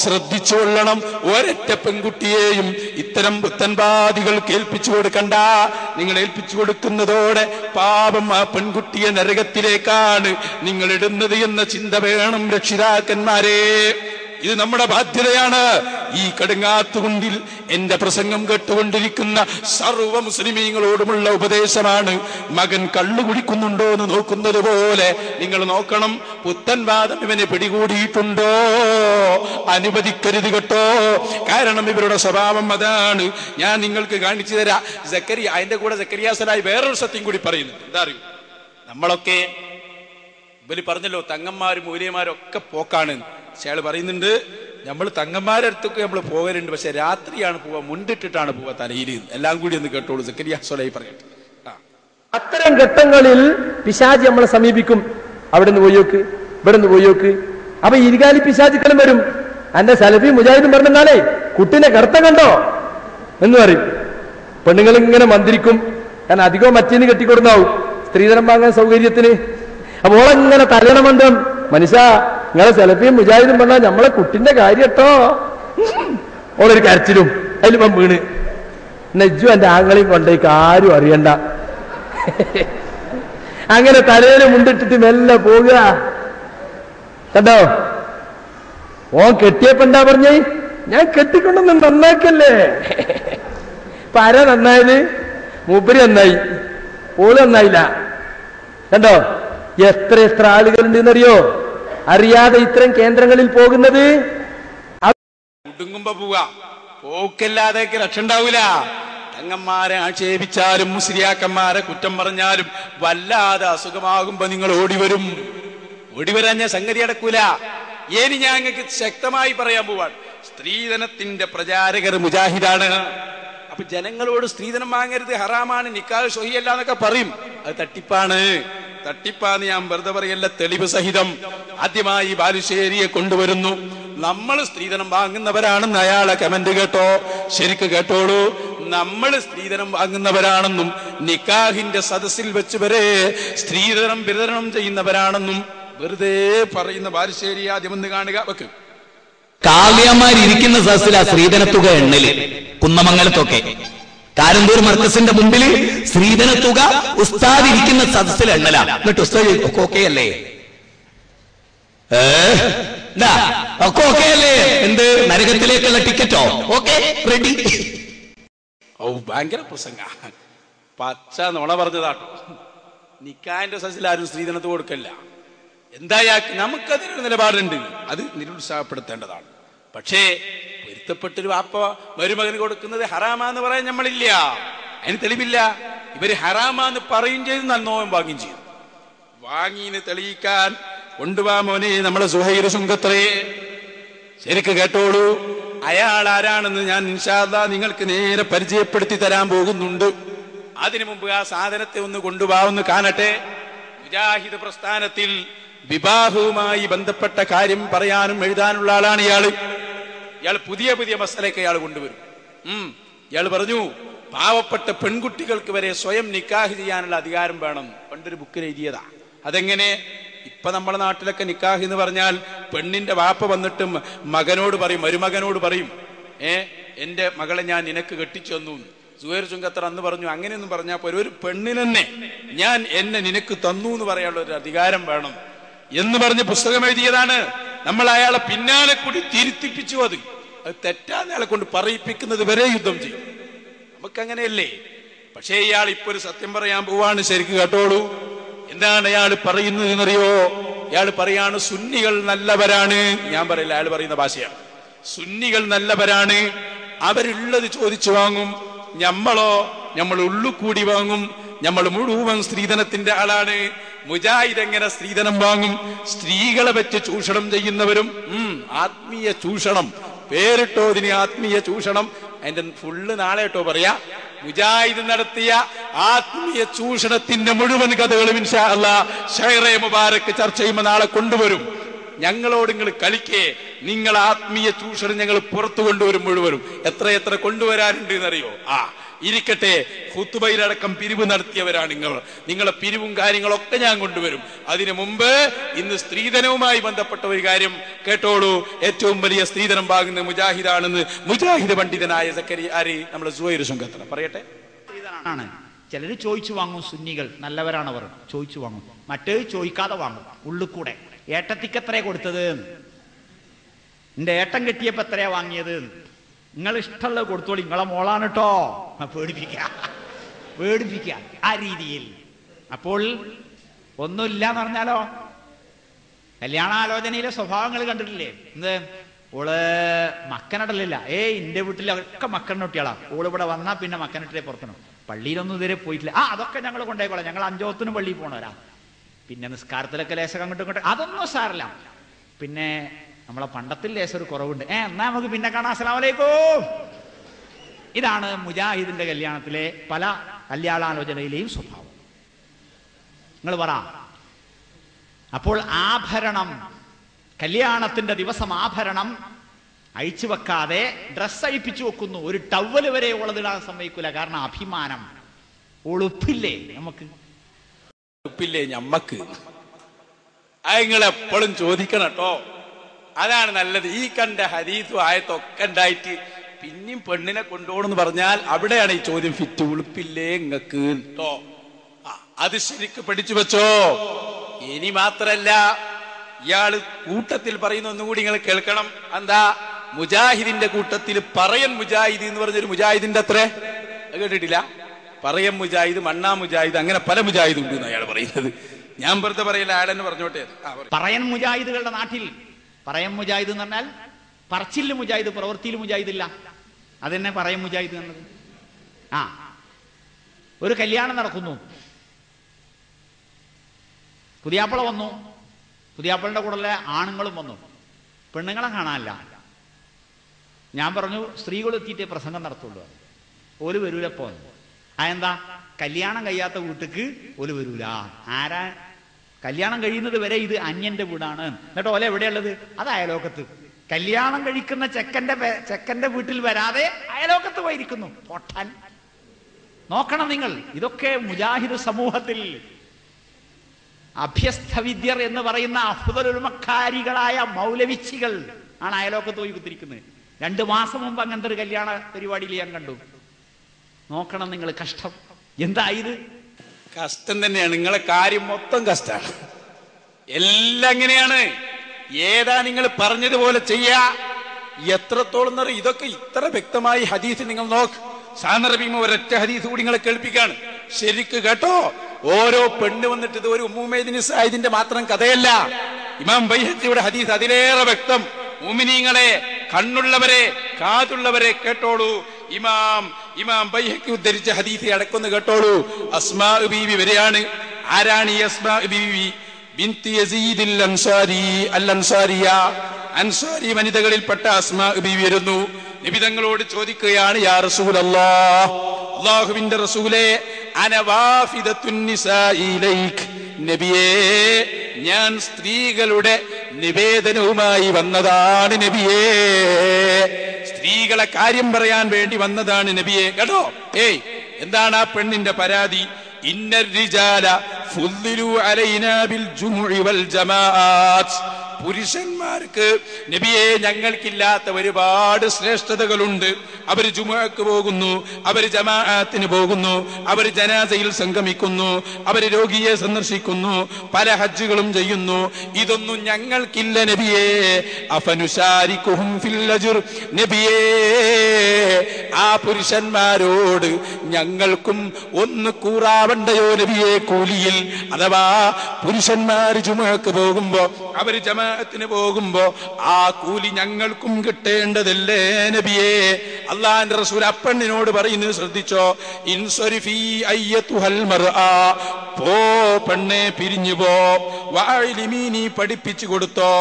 ശ്രദ്ധിച്ചുകൊള്ളണം. ഒരൊറ്റ പെൺകുട്ടിയെയും ഇത്തരം പുത്തൻവാദികൾക്ക് ഏൽപ്പിച്ചു കൊടുക്കണ്ട. നിങ്ങൾ ഏൽപ്പിച്ചു കൊടുക്കുന്നതോടെ പാപം ആ പെൺകുട്ടിയെ നരകത്തിലേക്കാണ് നിങ്ങൾ ഇടുന്നത് എന്ന ചിന്ത വേണം രക്ഷിതാക്കന്മാരെ. ഇത് നമ്മുടെ ബാധ്യതയാണ്. ഈ കടുങ്ങാത്തുകുണ്ടിൽ എന്റെ പ്രസംഗം കേട്ടുകൊണ്ടിരിക്കുന്ന സർവ്വ മുസ്ലിമീങ്ങളോടുമുള്ള ഉപദേശമാണ്. മകൻ കള്ളു കുടിക്കുന്നുണ്ടോ എന്ന് നോക്കുന്നത് പോലെ നിങ്ങൾ നോക്കണം. പുത്തൻവാദം ഇവനെ പിടികൂടിയിട്ടുണ്ടോ? അനുവദിക്കരുത് കേട്ടോ. കാരണം ഇവരുടെ സ്വഭാവം അതാണ്. ഞാൻ നിങ്ങൾക്ക് കാണിച്ചു തരാം. സക്കരിയ അതിന്റെ കൂടെ സക്കരിയാസനായി വേറൊരു സത്യം കൂടി പറയുന്നു. എന്താ അറിയൂ, നമ്മളൊക്കെ ഇവര് പറഞ്ഞല്ലോ തങ്ങന്മാരും മൂല്യമാരും ഒക്കെ പോക്കാണ്. പക്ഷെ അയാൾ പറയുന്നുണ്ട് നമ്മൾ തങ്ങന്മാരുടെ അടുത്തൊക്കെ നമ്മൾ പോകലുണ്ട്, പക്ഷെ രാത്രിയാണ് പോവുക, മുണ്ടിട്ടിട്ടാണ് പോവുക തലയിൽ. എല്ലാം കൂടി ഒന്ന് കേട്ടോളൂ. സക്കരിയ സ്വലായി പറയട്ടെ. അത്തരം ഘട്ടങ്ങളിൽ പിശാചി നമ്മളെ സമീപിക്കും. അവിടെ നിന്ന് പോയോക്ക്, ഇവിടെ നിന്ന് പോയോക്ക്. അപ്പൊ ഇരുകാലി പിശാചുക്കളും വരും. എന്റെ സലഫി മുജാഹിദും പറഞ്ഞാലേ കുട്ടിനെ കറുത്ത കണ്ടോ എന്ന് പറയും. പെണ്ണുങ്ങൾ ഇങ്ങനെ മന്ത്രിക്കും. കാരണം അധികവും മറ്റേന്ന് കെട്ടിക്കൊടുന്നാവും സ്ത്രീധനം വാങ്ങാൻ സൗകര്യത്തിന്. അപ്പൊ ഓളെങ്ങനെ തലയണം മന്ദം, മനുഷ്യ നിങ്ങളെ സലഫിയും മുജാഹിദും പറഞ്ഞാൽ നമ്മളെ കുട്ടിന്റെ കാര്യട്ടോ. ഓളൊരു കരച്ചിലും അതിലിപ്പം വീണ് നെജ്ജു എന്റെ ആങ്ങളെയും കൊണ്ടേക്ക് ആരും അറിയണ്ട. അങ്ങനെ തലയിൽ മുണ്ടിട്ടിട്ട് മെല്ലെ പോകുക. കണ്ടോ, ഓൻ കെട്ടിയപ്പോ എന്താ പറഞ്ഞേ, ഞാൻ കെട്ടിക്കൊണ്ടൊന്നും നന്നാക്കല്ലേ. ഇപ്പൊ ആരാ നന്നായത്? മൂപ്പര് നന്നായി, ഓള് നന്നായില്ല. കണ്ടോ, എത്ര എത്ര ആളുകളുണ്ട് എന്നറിയോ അറിയാതെ ഇത്തരം കേന്ദ്രങ്ങളിൽ പോകുന്നത്. കുടുങ്ങുമ്പോ പോവാ, പോക്കല്ലാതെ രക്ഷ ഉണ്ടാവൂല. തങ്ങന്മാരെ ആക്ഷേപിച്ചാലും മുസ്ലിയാക്കന്മാരെ കുറ്റം പറഞ്ഞാലും വല്ലാതെ അസുഖമാകുമ്പോ നിങ്ങൾ ഓടിവരും. ഓടിവരാൻ ഞാൻ സംഗതി അടക്കൂല. ഇനി ഞാൻ നിങ്ങൾക്ക് ശക്തമായി പറയാൻ പോവാണ്. സ്ത്രീധനത്തിന്റെ പ്രചാരകർ മുജാഹിദാണ്. അപ്പൊ ജനങ്ങളോട് സ്ത്രീധനം വാങ്ങരുത്, ഹറാമാണ്, നിക്കാഹ് സ്വഹിയല്ല എന്നൊക്കെ പറയും. അത് തട്ടിപ്പാണ്. തട്ടിപ്പാന്ന് ഞാൻ വെറുതെ പറയല്ല, തെളിവ് സഹിതം. ആദ്യമായി ബാലുശ്ശേരിയെ കൊണ്ടുവരുന്നു. നമ്മൾ സ്ത്രീധനം വാങ്ങുന്നവരാണെന്ന് അയാളെ കമന്റ് കേട്ടോ, ശരിക്ക് കേട്ടോളൂ. നമ്മൾ സ്ത്രീധനം വാങ്ങുന്നവരാണെന്നും നിക്കാഹിന്റെ സദസ്സിൽ വെച്ച് വരെ സ്ത്രീധനം വിതരണം ചെയ്യുന്നവരാണെന്നും വെറുതെ പറയുന്ന ബാലുശ്ശേരി ആദ്യം ഒന്ന് കാണുക. വെക്ക്. കാവ്യമാരിയ്ക്കുന്ന സദസ്സിൽ ആ സ്ത്രീധനത്തുക എണ്ണല് കുന്നമംഗലത്തൊക്കെ കാരന്തൂർ മർക്കസിന്റെ മുമ്പിൽ സ്ത്രീധനത്തുക ഉസ്താദ് ഇരിക്കുന്ന സദസ്സിൽ എണ്ണല. എന്നിട്ട് ഉസ്താദ് ഒക്കെ അല്ലേ, ഒക്കെ ഓക്കെ അല്ലേ, എന്ത് നരകത്തിലേക്കുള്ള ടിക്കറ്റോ? Okay ready. ഓ ഭയങ്കര പ്രസംഗ, പച്ച നുണ പറഞ്ഞതാട്ടോ. നിക്കാന്റെ സദസ്സിൽ ആരും സ്ത്രീധനത്ത് കൊടുക്കല്ല. എന്തായാ നമുക്കതിനൊരു നിലപാടുണ്ട്, അത് നിരുത്സാഹപ്പെടുത്തേണ്ടതാണ്. പക്ഷേ പൊരുത്തപ്പെട്ടൊരു വാപ്പ മരുമകന് കൊടുക്കുന്നത് ഹറാമാന്ന് പറയാൻ നമ്മളില്ല, അതിന് തെളിവില്ല. ഇവര് ഹറാമാന്ന് പറയും ചെയ്തു, നന്നോയും വാങ്ങുകയും ചെയ്തു. വാങ്ങിന്ന് തെളിയിക്കാൻ കൊണ്ടുപോവാ മോനെ നമ്മളെ സുഹൈർ സുങ്കത്രേ. ശരിക്ക് കേട്ടോളൂ, അയാൾ ആരാണെന്ന് ഞാൻ ഇൻഷാ അല്ലാഹ് നിങ്ങൾക്ക് നേരെ പരിചയപ്പെടുത്തി തരാൻ പോകുന്നുണ്ട്. അതിനു മുമ്പ് ആ സാധനത്തെ ഒന്ന് കൊണ്ടുപോവാന്ന് കാണട്ടെ. മുജാഹിദ് പ്രസ്ഥാനത്തിൽ വിവാഹവുമായി ബന്ധപ്പെട്ട കാര്യം പറയാനും എഴുതാനുള്ള ആളാണ് ഇയാള്. ഇയാൾ പുതിയ പുതിയ മസലയൊക്കെ ഇയാൾ കൊണ്ടുവരും. ഇയാൾ പറഞ്ഞു പാവപ്പെട്ട പെൺകുട്ടികൾക്ക് വരെ സ്വയം നിക്കാഹ് ചെയ്യാനുള്ള അധികാരം വേണം. പണ്ടൊരു ബുക്കിൽ എഴുതിയതാ. അതെങ്ങനെ? ഇപ്പൊ നമ്മുടെ നാട്ടിലൊക്കെ നിക്കാഹ് എന്ന് പറഞ്ഞാൽ പെണ്ണിന്റെ വാപ്പ വന്നിട്ട് മകനോട് പറയും, മരുമകനോട് പറയും, എന്റെ മകളെ ഞാൻ നിനക്ക് കെട്ടിച്ചു തന്നു. സുഹൈർ ചുങ്കത്തർ അന്ന് പറഞ്ഞു അങ്ങനെയൊന്നും പറഞ്ഞാൽ പോലെ ഒരു പെണ്ണിനെന്നെ ഞാൻ എന്നെ നിനക്ക് തന്നു എന്ന് പറയാനുള്ള ഒരു അധികാരം വേണം എന്ന് പറഞ്ഞ് പുസ്തകം എഴുതിയതാണ്. നമ്മൾ അയാളെ പിന്നാലെ കൂടി തിരുത്തിപ്പിച്ചു. അത് തെറ്റാന്ന് അയാളെ കൊണ്ട് പറയിപ്പിക്കുന്നത് വരെ യുദ്ധം ചെയ്യും. നമുക്കങ്ങനെയല്ലേ? പക്ഷേ ഇയാൾ ഇപ്പൊ ഒരു സത്യം പറയാൻ പോവാണ്. ശരിക്കും കേട്ടോളൂ. എന്താണ് അയാൾ പറയുന്നത് എന്നറിയോ? ഇയാൾ പറയാണ് സുന്നികൾ നല്ലവരാണ്. ഞാൻ പറയില്ല, അയാൾ പറയുന്ന ഭാഷയാണ്. സുന്നികൾ നല്ലവരാണ്, അവരുള്ളത് ചോദിച്ചു വാങ്ങും. ഞമ്മളോ, നമ്മൾ ഉള്ളുകൂടി വാങ്ങും. നമ്മൾ മുഴുവൻ സ്ത്രീധനത്തിന്റെ ആളാണ്. മുജാഹിദ് എങ്ങനെ സ്ത്രീധനം വാങ്ങും? സ്ത്രീകളെ വെച്ച് ചൂഷണം ചെയ്യുന്നവരും. ആത്മീയ ചൂഷണം പേരിട്ടോ ഇതിന്, ആത്മീയ ചൂഷണം. അതിന്റെ ഫുള്ള് നാളെ കേട്ടോ പറയാ. മുജാഹിദ് നടത്തിയ ആത്മീയ ചൂഷണത്തിന്റെ മുഴുവൻ കഥകളും ഇൻഷാ അല്ലാഹ് ഷൈറെ മുബാരക്ക് ചർച്ച ചെയ്യുമ്പോൾ നാളെ കൊണ്ടുവരും. ഞങ്ങളോട് നിങ്ങൾ കളിക്കേ, നിങ്ങൾ ആത്മീയ ചൂഷണം ഞങ്ങൾ പുറത്തു കൊണ്ടുവരും മുഴുവനും. എത്ര കൊണ്ടുവരാനുണ്ട് എന്നറിയോ? ഇരിക്കട്ടെ, ഖുതുബയിലടക്കം പിരിവ് നടത്തിയവരാണ് നിങ്ങൾ. നിങ്ങളെ പിരിവും കാര്യങ്ങളൊക്കെ ഞാൻ കൊണ്ടുവരും. അതിനു മുമ്പ് ഇന്ന് സ്ത്രീധനവുമായി ബന്ധപ്പെട്ട ഒരു കാര്യം കേട്ടോളൂ. ഏറ്റവും വലിയ സ്ത്രീധനം വാങ്ങുന്ന മുജാഹിദാണെന്ന് മുജാഹിദ് പണ്ഡിതനായ നമ്മളെ സുഹൈർ ശുങ്കത്തല പറയട്ടെ. ആണ് ചിലര് ചോദിച്ചു വാങ്ങും. സുന്നികൾ നല്ലവരാണവർ, ചോദിച്ചു വാങ്ങും. മറ്റേത് ചോദിക്കാതെ വാങ്ങും. ഉള്ളിൽ കൂടെ ഏട്ടത്തിക്ക് എത്രയാ കൊടുത്തത്, എന്റെ ഏട്ടൻ കെട്ടിയപ്പോ എത്രയാ വാങ്ങിയത്, നിങ്ങൾ ഇഷ്ടമുള്ളത് കൊടുത്തോളി, നിങ്ങളെ മോളാണ് കേട്ടോ, പേടിപ്പിക്കുക ആ രീതിയിൽ. അപ്പോൾ ഒന്നുമില്ല എന്ന് പറഞ്ഞാലോ, കല്യാണാലോചനയിലെ സ്വഭാവങ്ങൾ കണ്ടിട്ടില്ലേ? എന്ത് ഓള് മക്കനിടലില്ല. എന്റെ വീട്ടിലൊക്കെ മക്കനിട്ടൊട്ടിയാളാ. ഓള് ഇവിടെ വന്നാ പിന്നെ മക്കനിട്ടേ പുറത്തണം. പള്ളിയിലൊന്നും ഇതുവരെ പോയിട്ടില്ല. അതൊക്കെ ഞങ്ങൾ കൊണ്ടേക്കോളാം, ഞങ്ങൾ 5 പള്ളിയിൽ പോണവരാ. പിന്നെ നിസ്കാരത്തിലൊക്കെ ലേശം അങ്ങോട്ടും ഇങ്ങോട്ടും അതൊന്നും സാരല്ല. പിന്നെ നമ്മളെ പണ്ടത്തിൽ ലേശം ഒരു കുറവുണ്ട്. എന്നാ നമുക്ക് പിന്നെ കാണാം. അസ്സലാമു അലൈക്കും. ഇതാണ് മുജാഹിദിന്റെ കല്യാണത്തിലെ പല കല്യാണാലോചനയിലെയും സ്വഭാവം. നിങ്ങൾ പറ. അപ്പോൾ ആഭരണം, കല്യാണത്തിന്റെ ദിവസം ആഭരണം അഴിച്ചു വെക്കാതെ ഡ്രസ് അഴിപ്പിച്ചു വെക്കുന്നു. ഒരു ടവല് വരെ ഉള്ളതിടാൻ സമ്മതിക്കൂല. കാരണം അഭിമാനം. ഉളുപ്പില്ലേ നമുക്ക്? ഉപ്പില്ലേ ഞമ്മക്ക്? നിങ്ങൾ എപ്പോഴും ചോദിക്കണം കേട്ടോ. അതാണ് നല്ലത്. ഈ കണ്ട ഹദീസും ആയത്തൊക്കെ ഉണ്ടായിട്ട് പിന്നെയും പെണ്ണിനെ കൊണ്ടുപോകണമെന്ന് പറഞ്ഞാൽ അവിടെയാണ് ഈ ചോദ്യം ഫിറ്റ്. ഉളുപ്പില്ലേ ഇങ്ങക്ക് കേട്ടോ? അത് ശരിക്ക് പഠിച്ചു വെച്ചോ. ഇനി മാത്രല്ല, ഇയാള് കൂട്ടത്തിൽ പറയുന്ന ഒന്നുകൂടി നിങ്ങൾ കേൾക്കണം. എന്താ? മുജാഹിദിന്റെ കൂട്ടത്തിൽ പറയൻ മുജാഹിദ് എന്ന് പറഞ്ഞൊരു മുജാഹിദിന്റെ അത്രേ കേട്ടിട്ടില്ല. പറയം മുജാഹിദ്, മണ്ണാ മുജാഹിദ്, അങ്ങനെ പല മുജാഹിദ് ഉണ്ട് അയാൾ പറയുന്നത്. ഞാൻ വെറുതെ പറയില്ല, അയാളെന്നെ പറഞ്ഞോട്ടെ. പറയൻ മുജാഹിദുകളുടെ നാട്ടിൽ പറയം മുജാഹിദ് എന്ന് പറഞ്ഞാൽ പറച്ചില് മുജാഹിദ്, പ്രവൃത്തിയിൽ മുജാഹിദ് ഇല്ല. അതെന്നെ പറയം മുജാഹിദ് എന്നത്. ഒരു കല്യാണം നടക്കുന്നു. പുതിയാപ്പള വന്നു. പുതിയാപ്പളിന്റെ കൂടെ ആണുങ്ങളും വന്നു. പെണ്ണുങ്ങളെ കാണാനല്ല. ഞാൻ പറഞ്ഞു സ്ത്രീകൾ എത്തിയിട്ടേ പ്രസംഗം നടത്തുള്ളൂ. ഓല് വരൂലപ്പോ. അതെന്താ? കല്യാണം കഴിയാത്ത വീട്ടിക്ക് ഓല് വരൂല. ആരാ? കല്യാണം കഴിയുന്നത് വരെ ഇത് അന്യന്റെ വീടാണ്. എന്നിട്ട് ഓല എവിടെയുള്ളത്? അത് അയലോക്കത്ത്. കല്യാണം കഴിക്കുന്ന ചെക്കന്റെ വീട്ടിൽ വരാതെ അയലോക്കത്ത് പോയിരിക്കുന്നു. പൊട്ടാൻ നോക്കണം നിങ്ങൾ. ഇതൊക്കെ മുജാഹിദ് സമൂഹത്തിൽ അഭ്യസ്തവിദ്യർ എന്ന് പറയുന്ന അഫ്ദലുൽമക്കാരികളായ മൗലവിച്ചികൾ ആണ് അയലോക്കത്ത് പോയി കുത്തിരിക്കുന്നത്. 2 മാസം മുമ്പ് അങ്ങനത്തെ ഒരു കല്യാണ പരിപാടിയിൽ ഞാൻ കണ്ടു. നോക്കണം നിങ്ങൾ. കഷ്ടം. എന്താ ഇത്? കഷ്ടം തന്നെയാണ്. നിങ്ങളെ കാര്യം മൊത്തം കഷ്ടമാണ്. എല്ലാം ഇങ്ങനെയാണ്. ഏതാ നിങ്ങൾ പറഞ്ഞതുപോലെ ചെയ്യാ. എത്രത്തോളം എന്ന് പറയും. ഇതൊക്കെ ഇത്ര വ്യക്തമായി ഹദീസ് നിങ്ങൾ നോക്ക്. സാന്ദർഭികം ഒരൊറ്റ ഹദീസ് കൂടി നിങ്ങളെ കേൾപ്പിക്കാണ്. ശരിക്ക് കേട്ടോ. ഓരോ പെണ്ണ് വന്നിട്ട് ഇത് ഒരു ഉമ്മുമേദിന് സായിദിന്റെ മാത്രം കഥയല്ല. ഇമാം ബൈഹഖിയുടെ ഹദീസ് അതിലേറെ വ്യക്തം. മുഅ്മിനീങ്ങളെ, കണ്ണുള്ളവരെ, കാതുള്ളവരെ കേട്ടോളൂ. ഇമാം ബൈഹഖി ഉദ്ധരിച്ച ഹദീസ് അടക്കൊന്ന് കേട്ടോളൂ. അസ്മാ ബീവി വരെയാണ്. ആരാണ് ഈ അസ്മാ ബീവി? ബിൻത് യസീദ് അൽ-അൻസാരിയ. അൻസാരി വനിതകളിൽപ്പെട്ട അസ്മാ ബീവി വരുന്നു. നബി തങ്ങളോട് ചോദിക്കുകയാണ്, യാ റസൂലല്ലാഹ്, അല്ലാഹുവിന്റെ റസൂലേ, അന വാഫിദത്തുൻ നിസാഇ ഇലൈക്. നബിയേ, ഞാൻ സ്ത്രീകളുടെ നിവേദനവുമായി വന്നതാണ് നബിയേ. സ്ത്രീകളെ കാര്യം പറയാൻ വേണ്ടി വന്നതാണ് നബിയേ. കേട്ടോ. എന്താണ് ആ പെണ്ണിന്റെ പരാതി? ഇന്നർ റിജാല ഫുദ്ദിലു അലൈനാ ബിൽ ജുമുഇ വൽ ജമാഅത്ത്. പുരുഷന്മാർക്ക് നബിയെ ഞങ്ങൾക്കില്ലാത്ത ഒരുപാട് ശ്രേഷ്ഠതകളുണ്ട്. അവർ ജുമുഅക്ക് പോകുന്നു, അവർ ജമാഅത്തിന് പോകുന്നു, അവർ ജനാസയിൽ സംഗമിക്കുന്നു, അവർ രോഗിയെ സന്ദർശിക്കുന്നു, പല ഹജ്ജുകളും ചെയ്യുന്നു. ഇതൊന്നും ഞങ്ങൾക്കില്ല നബിയേ. അഫനുശാരികുഹും ഫിൽ അജ്ർ. നബിയേ, ആ പുരുഷന്മാരോട് ഞങ്ങൾക്കും ഒന്ന് കൂറാവണ്ടയോ നബിയേ കൂലിയിൽ? അഥവാ പുരുഷന്മാർ ജുമുഅക്ക് പോകുമ്പോ, അവർ ജമാഅത്തിന് പോകുമ്പോ ആ കൂലി ഞങ്ങൾക്കും കിട്ടേണ്ടതല്ലേ നബിയേ? അല്ലാഹുവിന്റെ റസൂൽ അപ്പണ്ണിനോട് പറയുന്നത് ശ്രദ്ധിച്ചോ. ഇൻസരിഫി അയ്യതുഹൽ മർആ. പോ പെണ്ണെ, പിരിഞ്ഞു പോ. വഅലിമി നീ പഠിപ്പിച്ചു കൊടുത്തോ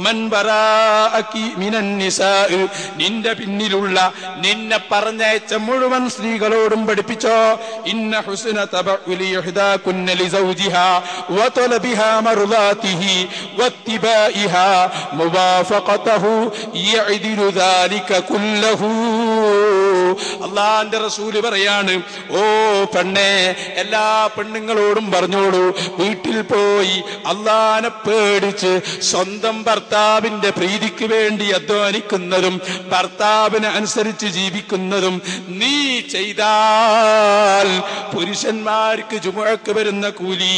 മൻ ബറാഅകി മിനൻ നിസാ നിന്റെ പിന്നിലുള്ള നിന്നെ പറഞ്ഞയച്ച മുഴുവൻ സ്ത്രീകളോടും പഠിപ്പിച്ചോ ഇന്ന ഹുസ്ന തബഉലി യഹ്ദാകുന്ന ലിസൗജിഹാ വതലബിഹാ മർളാതിഹി വത്തിബാഇഹാ മുവാഫഖതഹു യഅദിലു ദാലിക കുല്ലഹു അല്ലാഹുവിന്റെ റസൂൽ പറയാണ് ഓ പെണ്ണേ എല്ലാ പെണ്ണുങ്ങളോടും പറഞ്ഞോളൂ വീട്ടിൽ പോയി അല്ലാഹനെ പേടിച്ച് സ്വന്തം ഭർത്താവിന്റെ പ്രീതിക്ക് വേണ്ടി അധ്വാനിക്കുന്നതും ഭർത്താവിനെ അനുസരിച്ച് ജീവിക്കുന്നതും നീ ചെയ്താൽ പുരുഷന്മാർക്ക് ജുമുഅക്ക് വരുന്ന കൂലി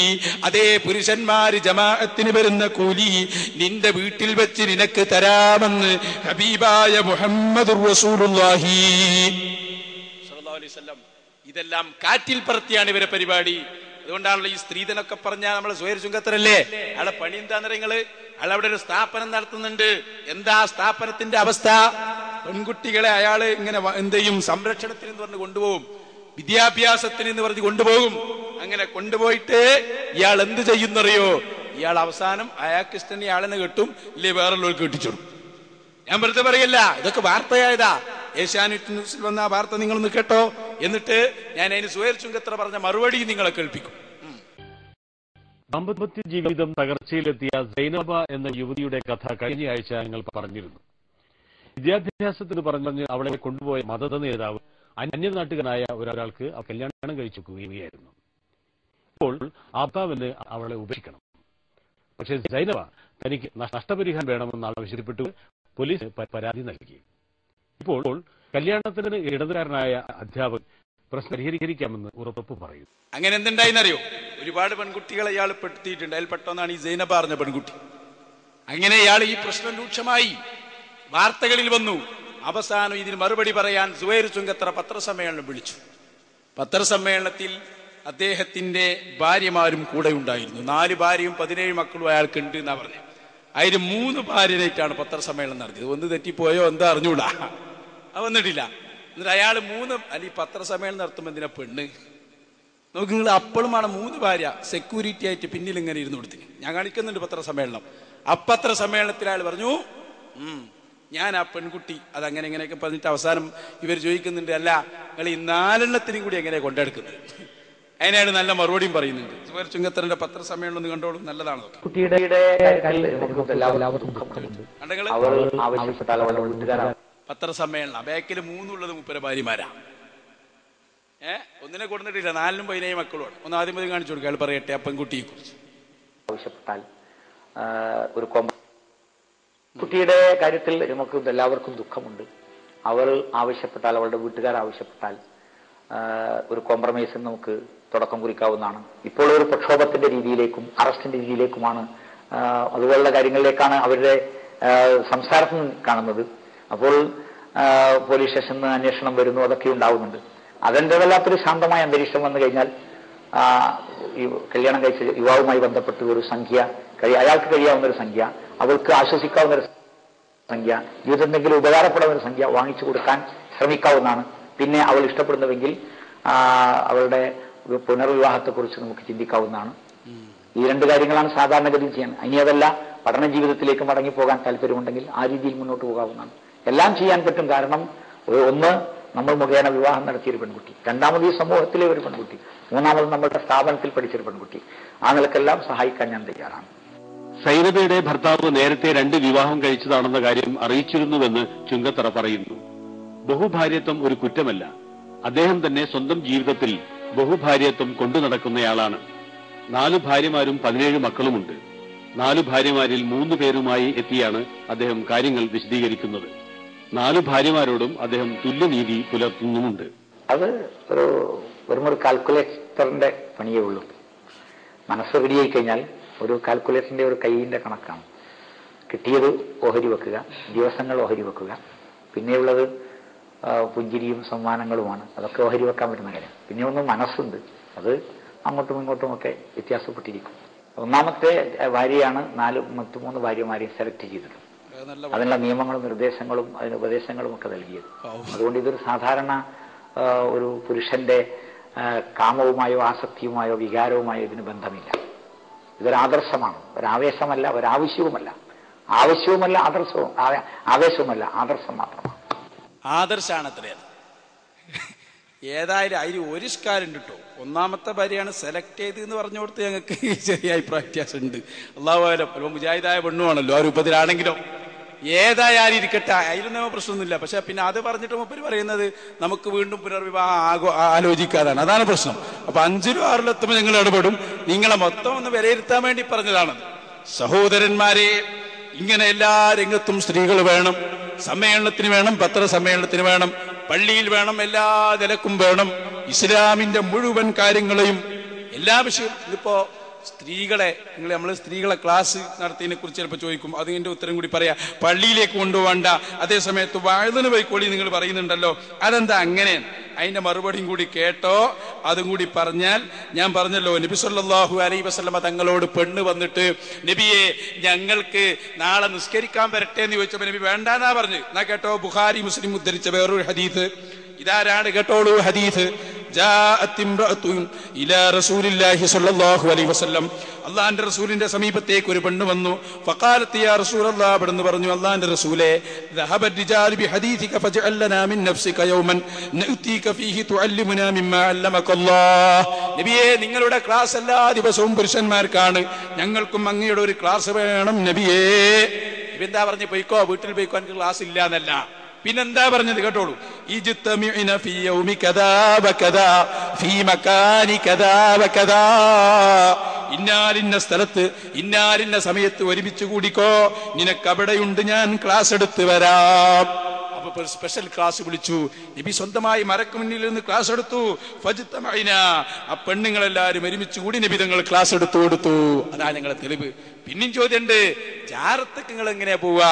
അതേ പുരുഷന്മാര് ജമാഅത്തിന് വരുന്ന കൂലി നിന്റെ വീട്ടിൽ വെച്ച് നിനക്ക് തരാമെന്ന് ഹബീബായ മുഹമ്മദുർ റസൂലുള്ളാഹി സ്വല്ലല്ലാഹു അലൈഹി വസല്ലം. ഇതെല്ലാം കാറ്റിൽ പറത്തിയാണ് ഇവരെ പരിപാടി. അതുകൊണ്ടാണല്ലോ ഈ സ്ത്രീധനൊക്കെ പറഞ്ഞാൽ നമ്മൾ സുഹൈർ ചുങ്കത്തരല്ലേ, അയാളെ പണി എന്താന്ന് നിങ്ങള്, അയാൾ അവിടെ ഒരു സ്ഥാപനം നടത്തുന്നുണ്ട്. എന്താ സ്ഥാപനത്തിന്റെ അവസ്ഥ? പെൺകുട്ടികളെ അയാള് ഇങ്ങനെ എന്ത് ചെയ്യും, സംരക്ഷണത്തിന് എന്ന് പറഞ്ഞ് കൊണ്ടുപോകും, വിദ്യാഭ്യാസത്തിന് എന്ന് പറഞ്ഞ് കൊണ്ടുപോകും. അങ്ങനെ കൊണ്ടുപോയിട്ട് ഇയാൾ എന്ത് ചെയ്യുന്നറിയോ, ഇയാൾ അവസാനം അയാൾക്ക് ഇഷ്ടം ഇയാളിനെ കെട്ടും, ഇല്ലേ വേറുള്ളവർക്ക് കെട്ടിച്ചോടും. ഞാൻ വെറുതെ പറയല്ല, ഇതൊക്കെ വാർത്തയായതാ. ഏഷ്യാനെറ്റ് ന്യൂസിൽ വന്ന ആ വാർത്ത നിങ്ങളൊന്ന് കേട്ടോ, എന്നിട്ട് ഞാൻ അതിന് സുഹൈർ ചുങ്കത്തറ പറഞ്ഞ മറുപടി നിങ്ങളെ കേൾപ്പിക്കും. ദാമ്പത്യ ജീവിതം തകർച്ചയിലെത്തിയ സൈനബ എന്ന യുവതിയുടെ കഥ കഴിഞ്ഞ ആഴ്ച ഞങ്ങൾ പറഞ്ഞിരുന്നു. വിദ്യാഭ്യാസത്തിന് പറഞ്ഞ് അവളെ കൊണ്ടുപോയ മദത നേതാവ് അന്യനാട്ടുകാരനായ ഒരാൾക്ക് കല്യാണം കഴിച്ചു വെക്കുകയായിരുന്നു. ഇപ്പോൾ ആപ്താവിന് അവളെ ഉപേക്ഷിക്കണം. പക്ഷേ സൈനബ തനിക്ക് നഷ്ടപരിഹാരം വേണമെന്ന് ആവശ്യപ്പെട്ടു പോലീസ് പരാതി നൽകി. ഇപ്പോൾ കല്യാണത്തിന് ഇടതുകാരനായ അധ്യാപകൻ പ്രശ്നം പരിഹരിക്കാമെന്ന് ഉറപ്പ് പറയുന്നു. അങ്ങനെ എന്തുണ്ടായിന്നറിയോ, ഒരുപാട് പെൺകുട്ടികളെ ഇയാൾ പെടുത്തിയിട്ടുണ്ട്. അതിൽ പെട്ടെന്നാണ് ഈ സൈനബ പറഞ്ഞ പെൺകുട്ടി. അങ്ങനെ ഇയാൾ ഈ പ്രശ്നം രൂക്ഷമായി വാർത്തകളിൽ വന്നു. അവസാനം ഇതിന് മറുപടി പറയാൻ സുഹൈർ ചുങ്കത്തറ പത്രസമ്മേളനം വിളിച്ചു. പത്രസമ്മേളനത്തിൽ അദ്ദേഹത്തിന്റെ ഭാര്യമാരും കൂടെ ഉണ്ടായിരുന്നു. 4 ഭാര്യയും 17 മക്കളും അയാൾക്കുണ്ട് എന്നാ പറഞ്ഞു. അതിന് 3 ഭാര്യനായിട്ടാണ് പത്രസമ്മേളനം നടത്തിയത്. ഒന്ന് തെറ്റിപ്പോയോ എന്താ അറിഞ്ഞൂടാ, അത് വന്നിട്ടില്ല. എന്നിട്ട് അയാൾ 3 അല്ല, ഈ പത്രസമ്മേളനം നടത്തുമ്പോൾ എന്തിനാ പെണ്ണ് നോക്ക് നിങ്ങൾ, അപ്പോഴുമാണ് 3 ഭാര്യ സെക്യൂരിറ്റി ആയിട്ട് പിന്നിൽ ഇങ്ങനെ ഇരുന്ന് കൊടുത്തിന്. ഞാൻ കാണിക്കുന്നുണ്ട് പത്രസമ്മേളനം. പത്രസമ്മേളനത്തിൽ അയാൾ പറഞ്ഞു ഞാൻ ആ പെൺകുട്ടി അതങ്ങനെ ഇങ്ങനെയൊക്കെ പറഞ്ഞിട്ട് അവസാനം ഇവർ ചോദിക്കുന്നുണ്ട്, അല്ല നിങ്ങൾ ഈ 4 കൂടി എങ്ങനെ കൊണ്ടെടുക്കുന്നത്? അതിനാണ് നല്ല മറുപടിയും പറയുന്നുണ്ട്. സുഹൈർ ചുങ്കത്തറിന്റെ പത്രസമ്മേളനം ഒന്ന് കണ്ടോളൂ, നല്ലതാണ്. പത്രസമ്മേളനം ബാക്കിൽ 3 ഉള്ളത് 3 ഭാര്യമാരാ. ഒന്നിനെ കൊടുത്തിട്ടില്ല, 4 17 മക്കളുമാണ്. ഒന്ന് ആദ്യം കാണിച്ചു കൊടുക്കുക, അയാൾ പറയട്ടെ ആ പെൺകുട്ടിയെ കുറിച്ച്. ആവശ്യപ്പെട്ടാൽ ഒരു കുട്ടിയുടെ കാര്യത്തിൽ നമുക്ക് എല്ലാവർക്കും ദുഃഖമുണ്ട്. അവൾ ആവശ്യപ്പെട്ടാൽ, അവളുടെ വീട്ടുകാർ ആവശ്യപ്പെട്ടാൽ ഒരു കോംപ്രമൈസിന് നമുക്ക് തുടക്കം കുറിക്കാവുന്നതാണ്. ഇപ്പോൾ ഒരു പ്രക്ഷോഭത്തിന്റെ രീതിയിലേക്കും അറസ്റ്റിന്റെ രീതിയിലേക്കുമാണ്, അതുപോലുള്ള കാര്യങ്ങളിലേക്കാണ് അവരുടെ സംസാരത്തിൽ കാണുന്നത്. അപ്പോൾ പോലീസ് സ്റ്റേഷനിൽ നിന്ന് അന്വേഷണം വരുന്നു, അതൊക്കെ ഉണ്ടാവുന്നുണ്ട്. അതിൻ്റെതല്ലാത്തൊരു ശാന്തമായ അന്തരീക്ഷം വന്നു കഴിഞ്ഞാൽ ഈ കല്യാണം കഴിച്ച യുവാവുമായി ബന്ധപ്പെട്ട് ഒരു സംഖ്യ അയാൾക്ക് കഴിയാവുന്ന ഒരു സംഖ്യ, അവൾക്ക് ആശ്വസിക്കാവുന്ന ഒരു സംഖ്യ, ജീവിതത്തിലെങ്കിലും ഉപകാരപ്പെടാവുന്ന ഒരു സംഖ്യ വാങ്ങിച്ചു കൊടുക്കാൻ ശ്രമിക്കാവുന്നതാണ്. പിന്നെ അവൾ ഇഷ്ടപ്പെടുന്നുവെങ്കിൽ അവളുടെ പുനർവിവാഹത്തെക്കുറിച്ച് നമുക്ക് ചിന്തിക്കാവുന്നതാണ്. ഈ 2 കാര്യങ്ങളാണ് സാധാരണഗതിയിൽ ചെയ്യാൻ. ഇനി അതല്ല, പഠന ജീവിതത്തിലേക്ക് മടങ്ങിപ്പോകാൻ താല്പര്യമുണ്ടെങ്കിൽ ആ രീതിയിൽ മുന്നോട്ട് പോകാവുന്നതാണ്. എല്ലാം ചെയ്യാൻ പറ്റും. കാരണം ഒന്ന്, നമ്മൾ മുഖേന വിവാഹം നടത്തിയൊരു പെൺകുട്ടി, രണ്ടാമത് ഈ സമൂഹത്തിലെ ഒരു പെൺകുട്ടി, മൂന്നാമത് നമ്മളുടെ സ്ഥാപനത്തിൽ പഠിച്ചൊരു പെൺകുട്ടി. ആ നിലക്കെല്ലാം സഹായിക്കാൻ ഞാൻ തയ്യാറാണ്. സൈനബയുടെ ഭർത്താവ് നേരത്തെ 2 വിവാഹം കഴിച്ചതാണെന്ന കാര്യം അറിയിച്ചിരുന്നുവെന്ന് ചുങ്കത്തറ പറയുന്നു. ബഹുഭാര്യത്വം ഒരു കുറ്റമല്ല. അദ്ദേഹം തന്നെ സ്വന്തം ജീവിതത്തിൽ ബഹുഭാര്യത്വം കൊണ്ടു നടക്കുന്നയാളാണ്. 4 ഭാര്യമാരും 17 മക്കളുമുണ്ട്. 4 ഭാര്യമാരിൽ 3 പേരുമായി എത്തിയാണ് അദ്ദേഹം കാര്യങ്ങൾ വിശദീകരിക്കുന്നത്. 4 ഭാര്യമാരോടും അദ്ദേഹം തുല്യനീതി പുലർത്തുന്നുമുണ്ട്. അത് ഒരു കാൽക്കുലേറ്ററിന്റെ പണിയേ ഉള്ളൂ. മനസ്സ് റെഡിയായി കഴിഞ്ഞാൽ ഒരു കാൽക്കുലേറ്ററിന്റെ ഒരു കൈയിന്റെ കണക്കാണ്. കിട്ടിയത് ഓഹരി വെക്കുക, ദിവസങ്ങൾ ഓഹരി വെക്കുക, പിന്നെയുള്ളത് പുഞ്ചിരിയും സമ്മാനങ്ങളുമാണ്. അതൊക്കെ ഓഹരി വെക്കാൻ പറ്റുന്ന കാര്യം. പിന്നെ ഒന്ന് മനസ്സുണ്ട്, അത് അങ്ങോട്ടും ഇങ്ങോട്ടുമൊക്കെ വ്യത്യാസപ്പെട്ടിരിക്കും. 1ാമത്തെ ഭാര്യയാണ് 3 ഭാര്യമാരെയും സെലക്ട് ചെയ്തത്. അതിനുള്ള നിയമങ്ങളും നിർദ്ദേശങ്ങളും അതിന് ഉപദേശങ്ങളും ഒക്കെ നൽകിയത്. അതുകൊണ്ട് ഇതൊരു സാധാരണ ഒരു പുരുഷന്റെ കാമവുമായോ ആസക്തിയുമായോ വികാരവുമായോ ഇതിന് ബന്ധമില്ല. ഇതൊരാദർശമാണ്, ഒരാവേശമല്ല, ഒരാവശ്യവുമല്ല. ആവശ്യവുമല്ല, ആവേശവുമല്ല, ആദർശം മാത്രമാണ്. ആദർശാണ് അത്രയാണ്. ഏതായാലും അതിൽ ഒരു സ്കാലുണ്ട് കേട്ടോ. ഒന്നാമത്തെ ഭാര്യയാണ് സെലക്ട് ചെയ്ത് എന്ന് പറഞ്ഞു കൊടുത്ത് ഞങ്ങൾക്ക് ചെറിയ അഭിപ്രായ വ്യത്യാസമുണ്ട്. അള്ളാഹുവാലും അല്പം മുജാഹിദായ പെണ്ണുമാണല്ലോ, ആ രൂപത്തിലാണെങ്കിലോ ഏതായാലും ഇരിക്കട്ടെ, അതിലൊന്നും പ്രശ്നമൊന്നുമില്ല. പക്ഷെ പിന്നെ അത് പറഞ്ഞിട്ട് മുപ്പര് പറയുന്നത് നമുക്ക് വീണ്ടും പുനർവിവാഹം ആലോചിക്കാതാണ്. അതാണ് പ്രശ്നം. അപ്പൊ 5-ലും 6-ലും എത്തുമ്പോൾ നിങ്ങൾ ഇടപെടും. നിങ്ങളെ മൊത്തം ഒന്ന് വിലയിരുത്താൻ വേണ്ടി പറഞ്ഞതാണ്. സഹോദരന്മാരെ, ഇങ്ങനെ എല്ലാ രംഗത്തും സ്ത്രീകൾ വേണം. സമ്മേളനത്തിന് വേണം, പത്രസമ്മേളനത്തിന് വേണം, പള്ളിയിൽ വേണം, എല്ലാ നിലക്കും വേണം. ഇസ്ലാമിന്റെ മുഴുവൻ കാര്യങ്ങളെയും എല്ലാ വിഷയവും. ഇതിപ്പോ സ്ത്രീകളെ നമ്മൾ സ്ത്രീകളെ ക്ലാസ് നടത്തിയതിനെ കുറിച്ച് ചിലപ്പോൾ ചോദിക്കും. അതിന്റെ ഉത്തരം കൂടി പറയാ. പള്ളിയിലേക്ക് കൊണ്ടുപോകണ്ട, അതേ സമയത്ത് വഴുതിന് പോയിക്കോളി നിങ്ങൾ പറയുന്നുണ്ടല്ലോ, അതെന്താ അങ്ങനെ? അതിന്റെ മറുപടിയും കൂടി കേട്ടോ. അതും കൂടി പറഞ്ഞാൽ, ഞാൻ പറഞ്ഞല്ലോ, നബി സല്ലല്ലാഹു അലൈഹി വസല്ലമ തങ്ങളോട് പെണ്ണ് വന്നിട്ട് നബിയെ ഞങ്ങൾക്ക് നാളെ നിസ്കരിക്കാൻ വരട്ടെ എന്ന് ചോദിച്ചപ്പോൾ നബി വേണ്ടാന്നാ പറഞ്ഞു. എന്നാ കേട്ടോ, ബുഖാരി മുസ്ലിം ഉദ്ധരിച്ച വേറൊരു ഹദീസ് ഇതാരാണ് കേട്ടോളൂ. ഹദീസ് അള്ളാന്റെ റസൂലിന്റെ സമീപത്തേക്ക് ഒരു പെണ്ണ് വന്നു. ഫഖാലത്ത് യാ റസൂലല്ലാഹ്, പെണ്ണ് പറഞ്ഞു, അള്ളാന്റെ റസൂലേ, ദഹബത് റിജാലു ബിഹദീസിക ഫജഅൽ ലനാ മിൻ നഫ്സിക യൗമൻ നഅതീക ഫീഹി തുഅല്ലിമുനാ മിമ്മാ അല്ലമകല്ലാഹ്. നബിയേ, നിങ്ങളുടെ ക്ലാസ് എല്ലാ ദിവസവും പുരുഷന്മാർക്കാണ്, ഞങ്ങൾക്കും അങ്ങയുടെ ഒരു ക്ലാസ് വേണം നബിയേ. നബി എന്താ പറഞ്ഞു? പോയിക്കോ, വീട്ടിൽ പോയിക്കോ, എനിക്ക് ക്ലാസ് ഇല്ല എന്നല്ല. പിന്നെന്താ പറഞ്ഞത് കേട്ടോളൂ. ഇജ്തമിഉന ഫീ യൗമി കദാ വകദാ ഫീ മകാനി കദാ വകദാ. ഇന്നാലിന്ന സ്ഥലത്ത് ഇന്നാലിന്ന സമയത്ത് ഒരുമിച്ച് കൂടിക്കോ, നിനക്ക് അവിടെയുണ്ട്, ഞാൻ ക്ലാസ് എടുത്ത് വരാം. അപ്പൊ സ്പെഷ്യൽ ക്ലാസ് വിളിച്ചു. നബി സ്വന്തമായി മരക്ക് മുന്നിൽ നിന്ന് ക്ലാസ് എടുത്തു. ഫജ്തമഇന, ആ പെണ്ണുങ്ങളെല്ലാരും ഒരുമിച്ച് കൂടി നബി തങ്ങൾ ക്ലാസ് എടുത്തു കൊടുത്തു. അതാ ഞങ്ങളെ തെളിവ്. പിന്നെയും ചോദ്യമുണ്ട്, ജാറത്തേക്ക് നിങ്ങൾ എങ്ങനെയാ പോവാ?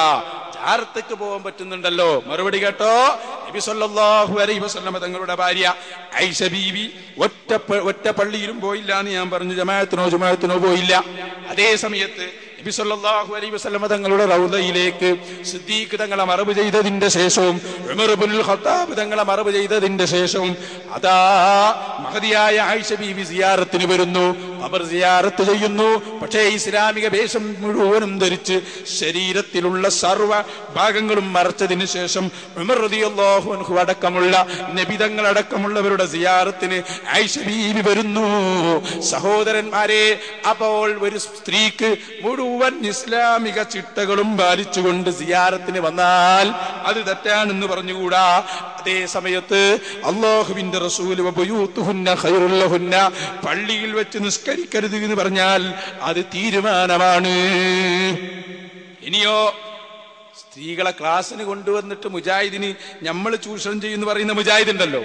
ജാറത്തേക്ക് പോകാൻ പറ്റുന്നുണ്ടല്ലോ. മറുപടി കേട്ടോ. നബി സല്ലല്ലാഹു അലൈഹി വസല്ലമ തങ്ങളുടെ ഭാര്യ ഐഷ ബീവി ഒറ്റ പള്ളിയിലും പോയില്ല എന്ന് ഞാൻ പറഞ്ഞു. ജമാഅത്തിനോ പോയില്ല. അതേ സമയത്ത് നബി സല്ലല്ലാഹു അലൈഹി വസല്ലമ തങ്ങളുടെ റൗദയിലേക്ക് സിദ്ദീഖ് തങ്ങളെ മറവ് ചെയ്തതിന്റെ ശേഷവും ഉമർ ഇബ്നുൽ ഖത്താബ് തങ്ങളെ മറവ് ചെയ്തതിന്റെ ശേഷവും അതാ മഹദിയായ ആയിഷ ബീവി സിയാറത്തിന് വരുന്നു. അവർ സിയാറത്ത് ചെയ്യുന്നു. പക്ഷേ ഇസ്ലാമിക വേഷം മുഴുവനും ധരിച്ച് ശരീരത്തിലുള്ള സർവ്വ ഭാഗങ്ങളും മറച്ചതിന് ശേഷം ഉമർ റളിയല്ലാഹു അൻഹു അടക്കമുള്ള നബിതങ്ങൾ അടക്കമുള്ളവരുടെ സിയാറത്തിന് ആയിഷ ബീവി വരുന്നു. സഹോദരന്മാരെ, അപ്പോൾ ഒരു സ്ത്രീക്ക് മുഴുവൻ ഇസ്ലാമിക ചിട്ടകളും പാലിച്ചുകൊണ്ട് സിയാറത്തിന് വന്നാൽ അത് തെറ്റാണെന്ന് പറഞ്ഞുകൂടാ. അതേ സമയത്ത് അല്ലാഹുവിന്റെ റസൂൽ വബയൂതുഹുന്ന ഖൈറുൽ ലഹുന്ന, പള്ളിയിൽ വെച്ച് നിസ്കരിക്കരുത് എന്ന് പറഞ്ഞാൽ അത് തീരുമാനമാണ്. ഇനിയോ സ്ത്രീകളെ ക്ലാസ്സിന് കൊണ്ടുവന്നിട്ട് മുജാഹിദിന് നമ്മൾ ചൂഷണം ചെയ്യുന്നു പറയുന്ന മുജാഹിദ് ഉണ്ടല്ലോ,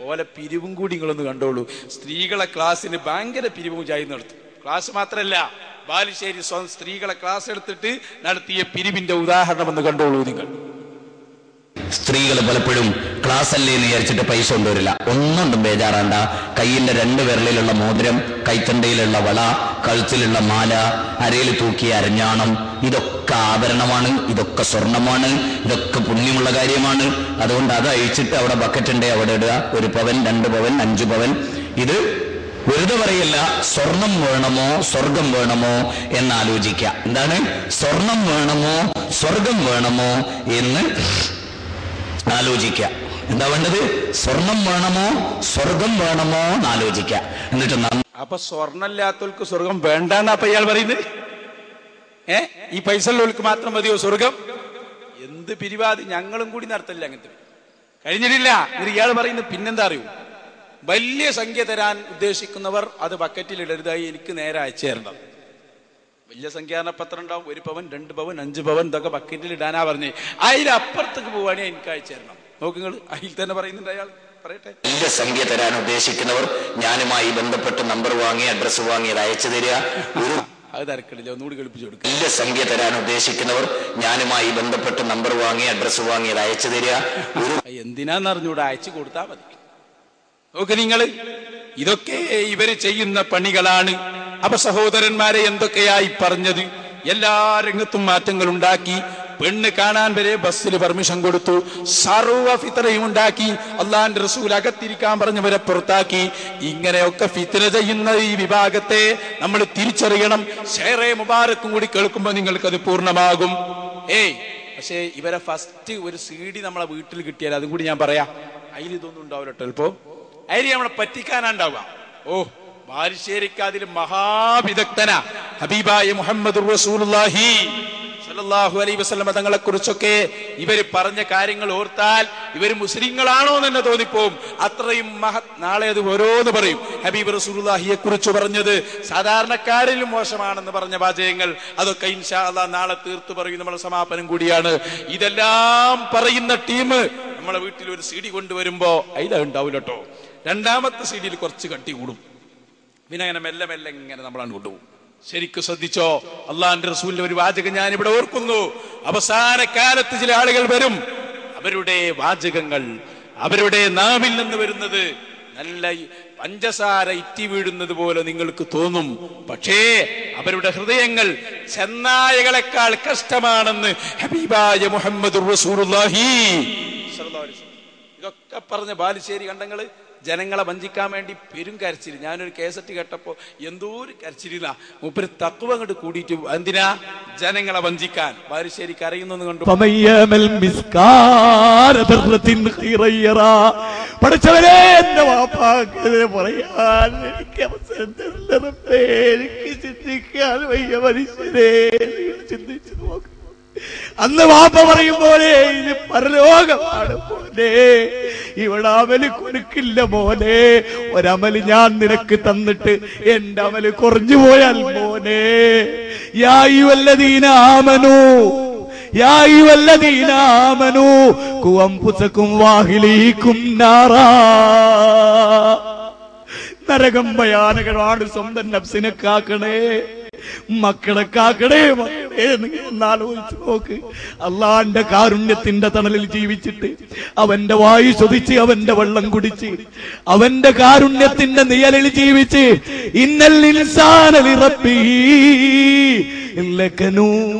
ഓലെ പിരിവും കൂടി നിങ്ങളൊന്ന് കണ്ടോളൂ. സ്ത്രീകളെ ക്ലാസ്സിന് ഭയങ്കര പിരിവ് മുജാഹിദ് നടത്തും. ക്ലാസ് മാത്രമല്ല, ബാലുശ്ശേരി സ്ത്രീകളെ ക്ലാസ് എടുത്തിട്ട് നടത്തിയ പിരിവിന്റെ ഉദാഹരണം എന്ന് കണ്ടോളൂ നിങ്ങൾ. സ്ത്രീകൾ പലപ്പോഴും ക്ലാസ് അല്ലേ എന്ന് വിചാരിച്ചിട്ട് പൈസ കൊണ്ടുവരില്ല. ഒന്നുകൊണ്ടും ബേജാറാണ്ട. കയ്യിന്റെ 2 വിരലിലുള്ള മോതിരം, കൈത്തണ്ടയിലുള്ള വള, കഴുത്തിലുള്ള മാല, അരയിൽ തൂക്കിയ അരഞ്ഞാണം, ഇതൊക്കെ ആഭരണമാണ്, ഇതൊക്കെ സ്വർണമാണ്, ഇതൊക്കെ പുണ്യമുള്ള കാര്യമാണ്. അതുകൊണ്ട് അത് അഴിച്ചിട്ട് അവിടെ ബക്കറ്റുണ്ടേ അവിടെ ഇടുക. 1 പവൻ, 2 പവൻ, 5 പവൻ. ഇത് വെറുതെ പറയല്ല. സ്വർണം വേണമോ സ്വർഗം വേണമോ എന്നാലോചിക്കുക. എന്താണ്? സ്വർണം വേണമോ സ്വർഗം വേണമോ എന്ന് ആലോചിക്കുക. എന്താ വേണ്ടത്? സ്വർണം വേണമോ സ്വർഗം വേണമോ എന്ന് ആലോചിക്കുക. എന്നിട്ട് അപ്പൊ സ്വർണ്ണമില്ലാത്തവർക്ക് സ്വർഗം വേണ്ടാന്ന് അപ്പൊ ഇയാൾ പറയുന്നത്? ഈ പൈസ ഉള്ളവർക്ക് മാത്രം മതിയോ സ്വർഗം? എന്ത് പിരിവാതി! ഞങ്ങളും കൂടി നടത്തില്ല അങ്ങനത്തെ കഴിഞ്ഞിട്ടില്ല. ഇയാൾ പറയുന്നത് പിന്നെന്താ അറിയൂ, വലിയ സംഖ്യ തരാൻ ഉദ്ദേശിക്കുന്നവർ അത് ബക്കറ്റിൽ ഇടരുതായി, എനിക്ക് നേരെ അയച്ചു തരണം. വലിയ സംഖ്യാന പത്രം ഉണ്ടാവും, 1 പവൻ, 2 പവൻ, 5 പവൻ, ഇതൊക്കെ ബക്കറ്റിൽ ഇടാനാ പറഞ്ഞേ. അതിലപ്പുറത്തേക്ക് പോവാണെങ്കിൽ എനിക്ക് അയച്ചു തരണം. നോക്കുങ്ങൾ, അതിൽ തന്നെ പറയുന്നുണ്ട് അയാൾ. പറയട്ടെ. വലിയ സംഖ്യ തരാൻ ഉദ്ദേശിക്കുന്നവർ ഞാനുമായി ബന്ധപ്പെട്ട് നമ്പർ വാങ്ങി അഡ്രസ് വാങ്ങി അത് അയച്ചു തരിക. അത് തിരക്കിടില്ല, ഒന്നുകൂടി കളിപ്പിച്ചു കൊടുക്കുക. വലിയ സംഖ്യ തരാൻ ഉദ്ദേശിക്കുന്നവർ ഞാനുമായി ബന്ധപ്പെട്ട് നമ്പർ വാങ്ങി അഡ്രസ് വാങ്ങി അത് അയച്ചു തരിക. എന്തിനാന്ന് അറിഞ്ഞൂടെ, അയച്ചു കൊടുത്താൽ മതി. നോക്ക് നിങ്ങൾ, ഇതൊക്കെ ഇവര് ചെയ്യുന്ന പണികളാണ്. അപ്പൊ സഹോദരന്മാരെ, എന്തൊക്കെയായി പറഞ്ഞത്? എല്ലാ രംഗത്തും മാറ്റങ്ങൾ ഉണ്ടാക്കി. പെണ്ണ് കാണാൻ വരെ ബസ്സിൽ പെർമിഷൻ കൊടുത്തു. സർവ്വ ഫിത്നയും ഉണ്ടാക്കി. അള്ളാന്റെ റസൂൽ അകത്തിരിക്കാൻ പറഞ്ഞവരെ പുറത്താക്കി. ഇങ്ങനെയൊക്കെ ഫിത്ന ചെയ്യുന്ന ഈ വിഭാഗത്തെ നമ്മൾ തിരിച്ചറിയണം. ഷേറെ മുബാറക്കും കൂടി കേൾക്കുമ്പോൾ നിങ്ങൾക്കത് പൂർണ്ണമാകും. പക്ഷേ ഇവരെ ഫസ്റ്റ് ഒരു CD നമ്മളെ വീട്ടിൽ കിട്ടിയാൽ അതും കൂടി ഞാൻ പറയാം, അതിൽ ഇതൊന്നും ഉണ്ടാവില്ല കേട്ടോ. ചിലപ്പോ അതിൽ നമ്മളെ പറ്റിക്കാനുണ്ടാവുക. ബാലുശ്ശേരിക്ക് അതിൽ മഹാവിദഗ്ധന ഹബീബായ മുഹമ്മദ് റസൂലുള്ളാഹി സ്വല്ലല്ലാഹു അലൈഹി വസല്ലം തങ്ങളെ കുറിച്ചൊക്കെ ഇവര് പറഞ്ഞ കാര്യങ്ങൾ ഓർത്താൽ ഇവര് മുസ്ലിങ്ങളാണോ എന്ന് തന്നെ തോന്നിപ്പോവും. അത്രയും നാളെ അത് ഓരോന്ന് പറയും. ഹബീബ് റസൂലുള്ളാഹിയെ കുറിച്ച് പറഞ്ഞത് സാധാരണക്കാരിലും മോശമാണെന്ന് പറഞ്ഞ വാചകങ്ങൾ അതൊക്കെ ഇൻഷാ അല്ലാഹ് നാളെ തീർത്തു പറയും. നമ്മളെ സമാപനം കൂടിയാണ്. ഇതെല്ലാം പറയുന്ന ടീം നമ്മളെ വീട്ടിൽ ഒരു CD കൊണ്ടുവരുമ്പോ അതിലുണ്ടാവില്ല കേട്ടോ. രണ്ടാമത്തെ CD കുറച്ച് കട്ടി കൂടും. പിന്നെ അങ്ങനെ മെല്ലെ മെല്ലെ ഇങ്ങനെ നമ്മളാണ് കൊണ്ടുപോകും. ശരിക്കും ശ്രദ്ധിച്ചോ. അള്ളാന്റെ റസൂലിന്റെ ഒരു വാചകം ഞാൻ ഇവിടെ ഓർക്കുന്നു. അവസാന കാലത്ത് ചില ആളുകൾ വരും, അവരുടെ വാചകങ്ങൾ അവരുടെ നാവിൽ നിന്ന് വരുന്നത് നല്ല പഞ്ചസാര ഇറ്റി വീഴുന്നത് പോലെ നിങ്ങൾക്ക് തോന്നും. പക്ഷേ അവരുടെ ഹൃദയങ്ങൾ ചെന്നായകളെക്കാൾ കഷ്ടമാണെന്ന് ഹബീബായ മുഹമ്മദ് റസൂലുള്ളാഹി സ്വല്ലല്ലാഹു അലൈഹി വസല്ലം. ഇതൊക്കെ പറഞ്ഞ ബാലുശ്ശേരി കണ്ടങ്ങള് ജനങ്ങളെ വഞ്ചിക്കാൻ വേണ്ടി പെരും കരച്ചിൽ. ഞാനൊരു കേസറ്റ് കേട്ടപ്പോ എന്തോ ഒരു കരച്ചിലില്ല. മൂപ്പര് തഖ്വ അങ്ങോട്ട് കൂടിയിട്ട് എന്തിനാ ജനങ്ങളെ വഞ്ചിക്കാൻ. ബാലുശ്ശേരി കരയുന്നു കണ്ടു. പഠിച്ചവരെ എന്റെ വാപ്പാക്ക് പറയാൻ എനിക്ക് അവസരം തരില്ല. എനിക്ക് ചിന്തിക്കാൻ വയ്യ മനുഷ്യരെ. ചിന്തിച്ചു നോക്ക്. അന്ന് വാപ്പ പറയും പോലെ ഇത് പരലോകമാണ് മോനെ, ഇവിടെ അമല് കൊടുക്കില്ല മോനെ. ഒരമല് ഞാൻ നിനക്ക് തന്നിട്ട് എന്റെ അമല് കുറഞ്ഞു പോയാൽ മോനെ, യാ അയ്യുഹല്ലദീന ആമനൂ യാ അയ്യുഹല്ലദീന ആമനൂ ഖു അൻഫുസകും വഅഹ്ലീകും നാറാ. നരകം ഭയാനകമാണ്. സ്വന്തം നഫ്സിനെ കാക്കണേ, മക്കളെ കാക്കണേ. എന്നാലോചിച്ചു നോക്ക്. അള്ളാന്റെ കാരുണ്യത്തിന്റെ തണലിൽ ജീവിച്ചിട്ട് അവന്റെ വായു ശ്വസിച്ച് അവന്റെ വെള്ളം കുടിച്ച് അവന്റെ കാരുണ്യത്തിന്റെ നിഴലിൽ ജീവിച്ച് ഇന്നൽ ഇൻസാന ലിറബ്ബിഹി ലകനൂദ്.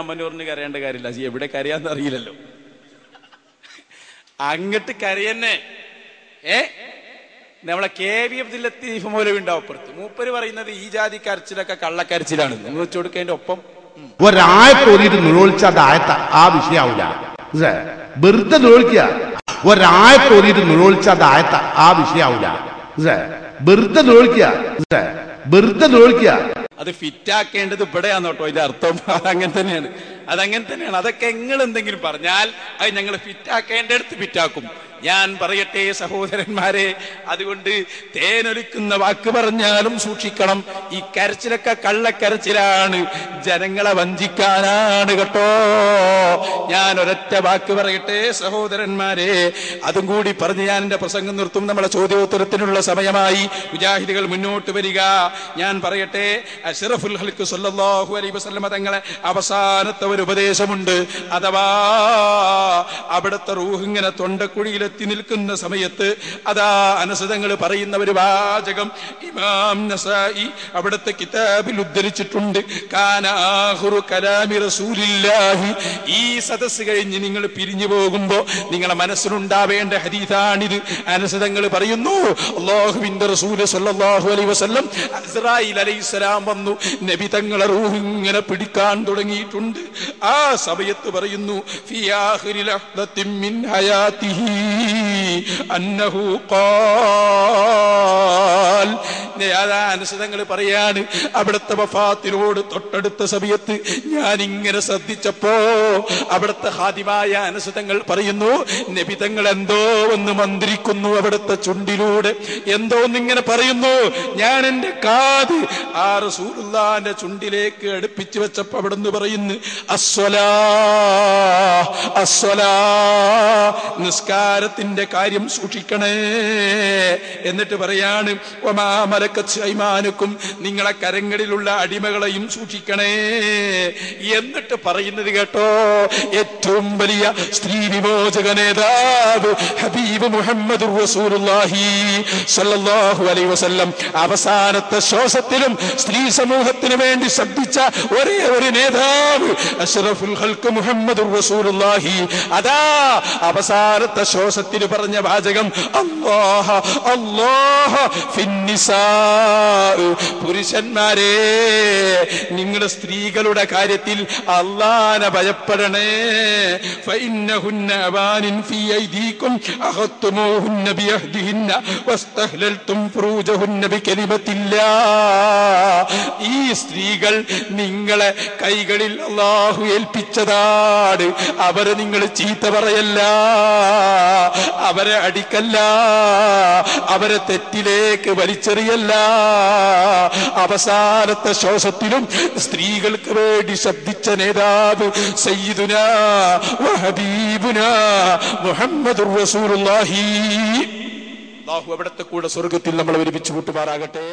മനോറിന് കരയേണ്ട കാര്യമില്ല. എവിടെ കരയാന്ന് അറിയില്ലല്ലോ. അങ്ങട്ട് കരയന്നെ. നമ്മളെ KV അബ്ദുൽ ലത്തീഫ് മൗലവി ഉണ്ടാവും അപ്പുറത്ത്. മൂപ്പര് പറയുന്നത് ഈ ജാതി കരച്ചിലൊക്കെ കള്ളക്കരച്ചിലാണ്. നിങ്ങൾ വെച്ചു കൊടുക്കേണ്ട ഒപ്പം ഒരായത്തോതിയിട്ട് നിരോധിച്ചാൽ അത് ആയത്ത ആ വിഷയാവില്ല. വെറുതെ നിരോധിക്കുക. ഒരായത്തോതിയിട്ട് നിരോധിച്ചാൽ അത് ആയത്ത ആ വിഷയാവില്ല. വെറുതെ നിരോധിക്കുക. വെറുതെ നിരോധിക്കുക. അത് ഫിറ്റാക്കേണ്ടത് ഇവിടെയാന്ന് കേട്ടോ. ഇതിന്റെ അർത്ഥം അതങ്ങനെ തന്നെയാണ്. അതൊക്കെ നിങ്ങൾ എന്തെങ്കിലും പറഞ്ഞാൽ അത് ഞങ്ങൾ ഫിറ്റാക്കേണ്ടടുത്ത് ഫിറ്റാക്കും. ഞാൻ പറയട്ടെ സഹോദരന്മാരെ, അതുകൊണ്ട് തേനൊലിക്കുന്ന വാക്ക് പറഞ്ഞാലും സൂക്ഷിക്കണം. ഈ കരച്ചിലൊക്കെ കള്ളക്കരച്ചിലാണ്, ജനങ്ങളെ വഞ്ചിക്കാനാണ് കേട്ടോ. ഞാൻ ഒരൊറ്റ വാക്ക് പറയട്ടെ സഹോദരന്മാരെ, അതും കൂടി പറഞ്ഞ് ഞാൻ എന്റെ പ്രസംഗം നിർത്തും. നമ്മളെ ചോദ്യോത്തരത്തിനുള്ള സമയമായി. മുജാഹിദുകൾ മുന്നോട്ട് വരിക. ഞാൻ പറയട്ടെ, അഷ്റഫുൽ ഖൽഖ് സ്വല്ലല്ലാഹു അലൈഹി വസല്ലം തങ്ങളെ അവസാനത്തെ ഒരു ഉപദേശമുണ്ട്. അഥവാ അവിടുത്തെ റൂഹ് ഇങ്ങനെ തൊണ്ടക്കുഴിയിലെത്തി നിൽക്കുന്ന സമയത്ത് അതാ അനസ് തങ്ങൾ പറയുന്ന ഒരു വാചകം ഇമാം നസായി അവിടുത്തെ കിതാബിൽ ഉദ്ധരിച്ചിട്ടുണ്ട്. കാന ആഖിറു കലാമി റസൂലില്ലാഹി. ഈ സദസ്സ് കഴിഞ്ഞ് നിങ്ങൾ പിരിഞ്ഞു പോകുമ്പോ നിങ്ങളെ മനസ്സിലുണ്ടാവേണ്ട ഹദീസാണിത്. അനസ് തങ്ങൾ പറയുന്നു, അല്ലാഹുവിന്റെ റസൂൽ സ്വല്ലല്ലാഹു അലൈഹി വസല്ലം ഇസ്രായീൽ അലൈഹിസ്സലാം വന്നു, നബി തങ്ങളെ റൂഹ് ഇങ്ങനെ പിടിക്കാൻ തുടങ്ങിയിട്ടുണ്ട്. ആ സമയത്ത് പറയുന്നു, ഫി ആഖിരി ലഹ്ദത്തിൻ മിൻ ഹയാതിഹി അന്നഹു ഖാൽ. അനുസൃതങ്ങൾ പറയാണ്, അവിടുത്തെ വഫാത്തിനോട് തൊട്ടടുത്ത സമയത്ത് ഞാൻ ഇങ്ങനെ ശ്രദ്ധിച്ചപ്പോ അവിടുത്തെ ഹാദിമായ അനുസൃതങ്ങൾ പറയുന്നു, നബി തങ്ങൾ എന്തോ ഒന്ന് മന്ത്രിക്കുന്നു അവിടുത്തെ ചുണ്ടിലൂടെ, എന്തോ ഒന്നിങ്ങനെ പറയുന്നു. ഞാൻ എന്റെ കാത് ആ റസൂലുള്ളാഹിന്റെ ചുണ്ടിലേക്ക് അടുപ്പിച്ചു വെച്ചപ്പോ അവിടുന്ന് പറയുന്നു, അസ്വലാ അസ്വലാ, നിസ്കാരത്തിന്റെ കാര്യം സൂക്ഷിക്കണേ. എന്നിട്ട് പറയാണ്, വമാ മലക്കത്ത് ഐമാനുക്കും, നിങ്ങളെ കരങ്ങളിലുള്ള അടിമകളെയും സൂക്ഷിക്കണേ. എന്നിട്ട് പറയുന്നത് കേട്ടോ, ഏറ്റവും വലിയ സ്ത്രീ വിമോചക നേതാവ് ഹബീബ് മുഹമ്മദ് റസൂലുള്ളാഹി സ്വല്ലല്ലാഹു അലൈഹി വസല്ലം അവസാനത്തെ ശ്വാസത്തിലും സ്ത്രീ സമൂഹത്തിന് വേണ്ടി ശബ്ദിച്ച ഒരേ ഒരു നേതാവ് അഷ്റഫുൽ ഖൽഖ് മുഹമ്മദ് റസൂലുള്ളാഹി. അതാ അവസാനത്തെ ശ്വാസത്തിൽ പറഞ്ഞ വാചകം, അല്ലാഹ അല്ലാഹ ഫിന്നിസാ. പുരുഷന്മാരെ, നിങ്ങൾ സ്ത്രീകളുടെ കാര്യത്തിൽ അല്ലാഹനെ ഭയപ്പെടണേ. ഫഇന്നഹുന്ന അവാനിൻ ഫീ ഐദീകും അഖത്തുമൂഹുന്ന ബിയഹ്ദിഹിന്ന വസ്തഹ്ലൽതും ഫുറൂജഹുന്ന ബികലിമത്തില്ലാഹ്. ഈ സ്ത്രീകൾ നിങ്ങളെ കൈകളിൽ അല്ലാഹു ഏൽപ്പിച്ചതാണ്. അവരെ നിങ്ങൾ ചീത്ത പറയല്ല, അവരെ അടിക്കല്ല, അവരെ തെറ്റിലേക്ക് വലിച്ചെറിയല്ല. അവസാനത്തെ ശ്വാസത്തിലും സ്ത്രീകൾക്ക് വേണ്ടി ശബ്ദിച്ച നേതാവ് സയ്യിദുനാ വഹബീബുനാ മുഹമ്മദുർ റസൂലുള്ളാഹി. അല്ലാഹു അവിടുത്തെ കൂടെ സ്വർഗ്ഗത്തിൽ നമ്മൾ ഒരുമിച്ച് കൂട്ടുമാറാകട്ടെ.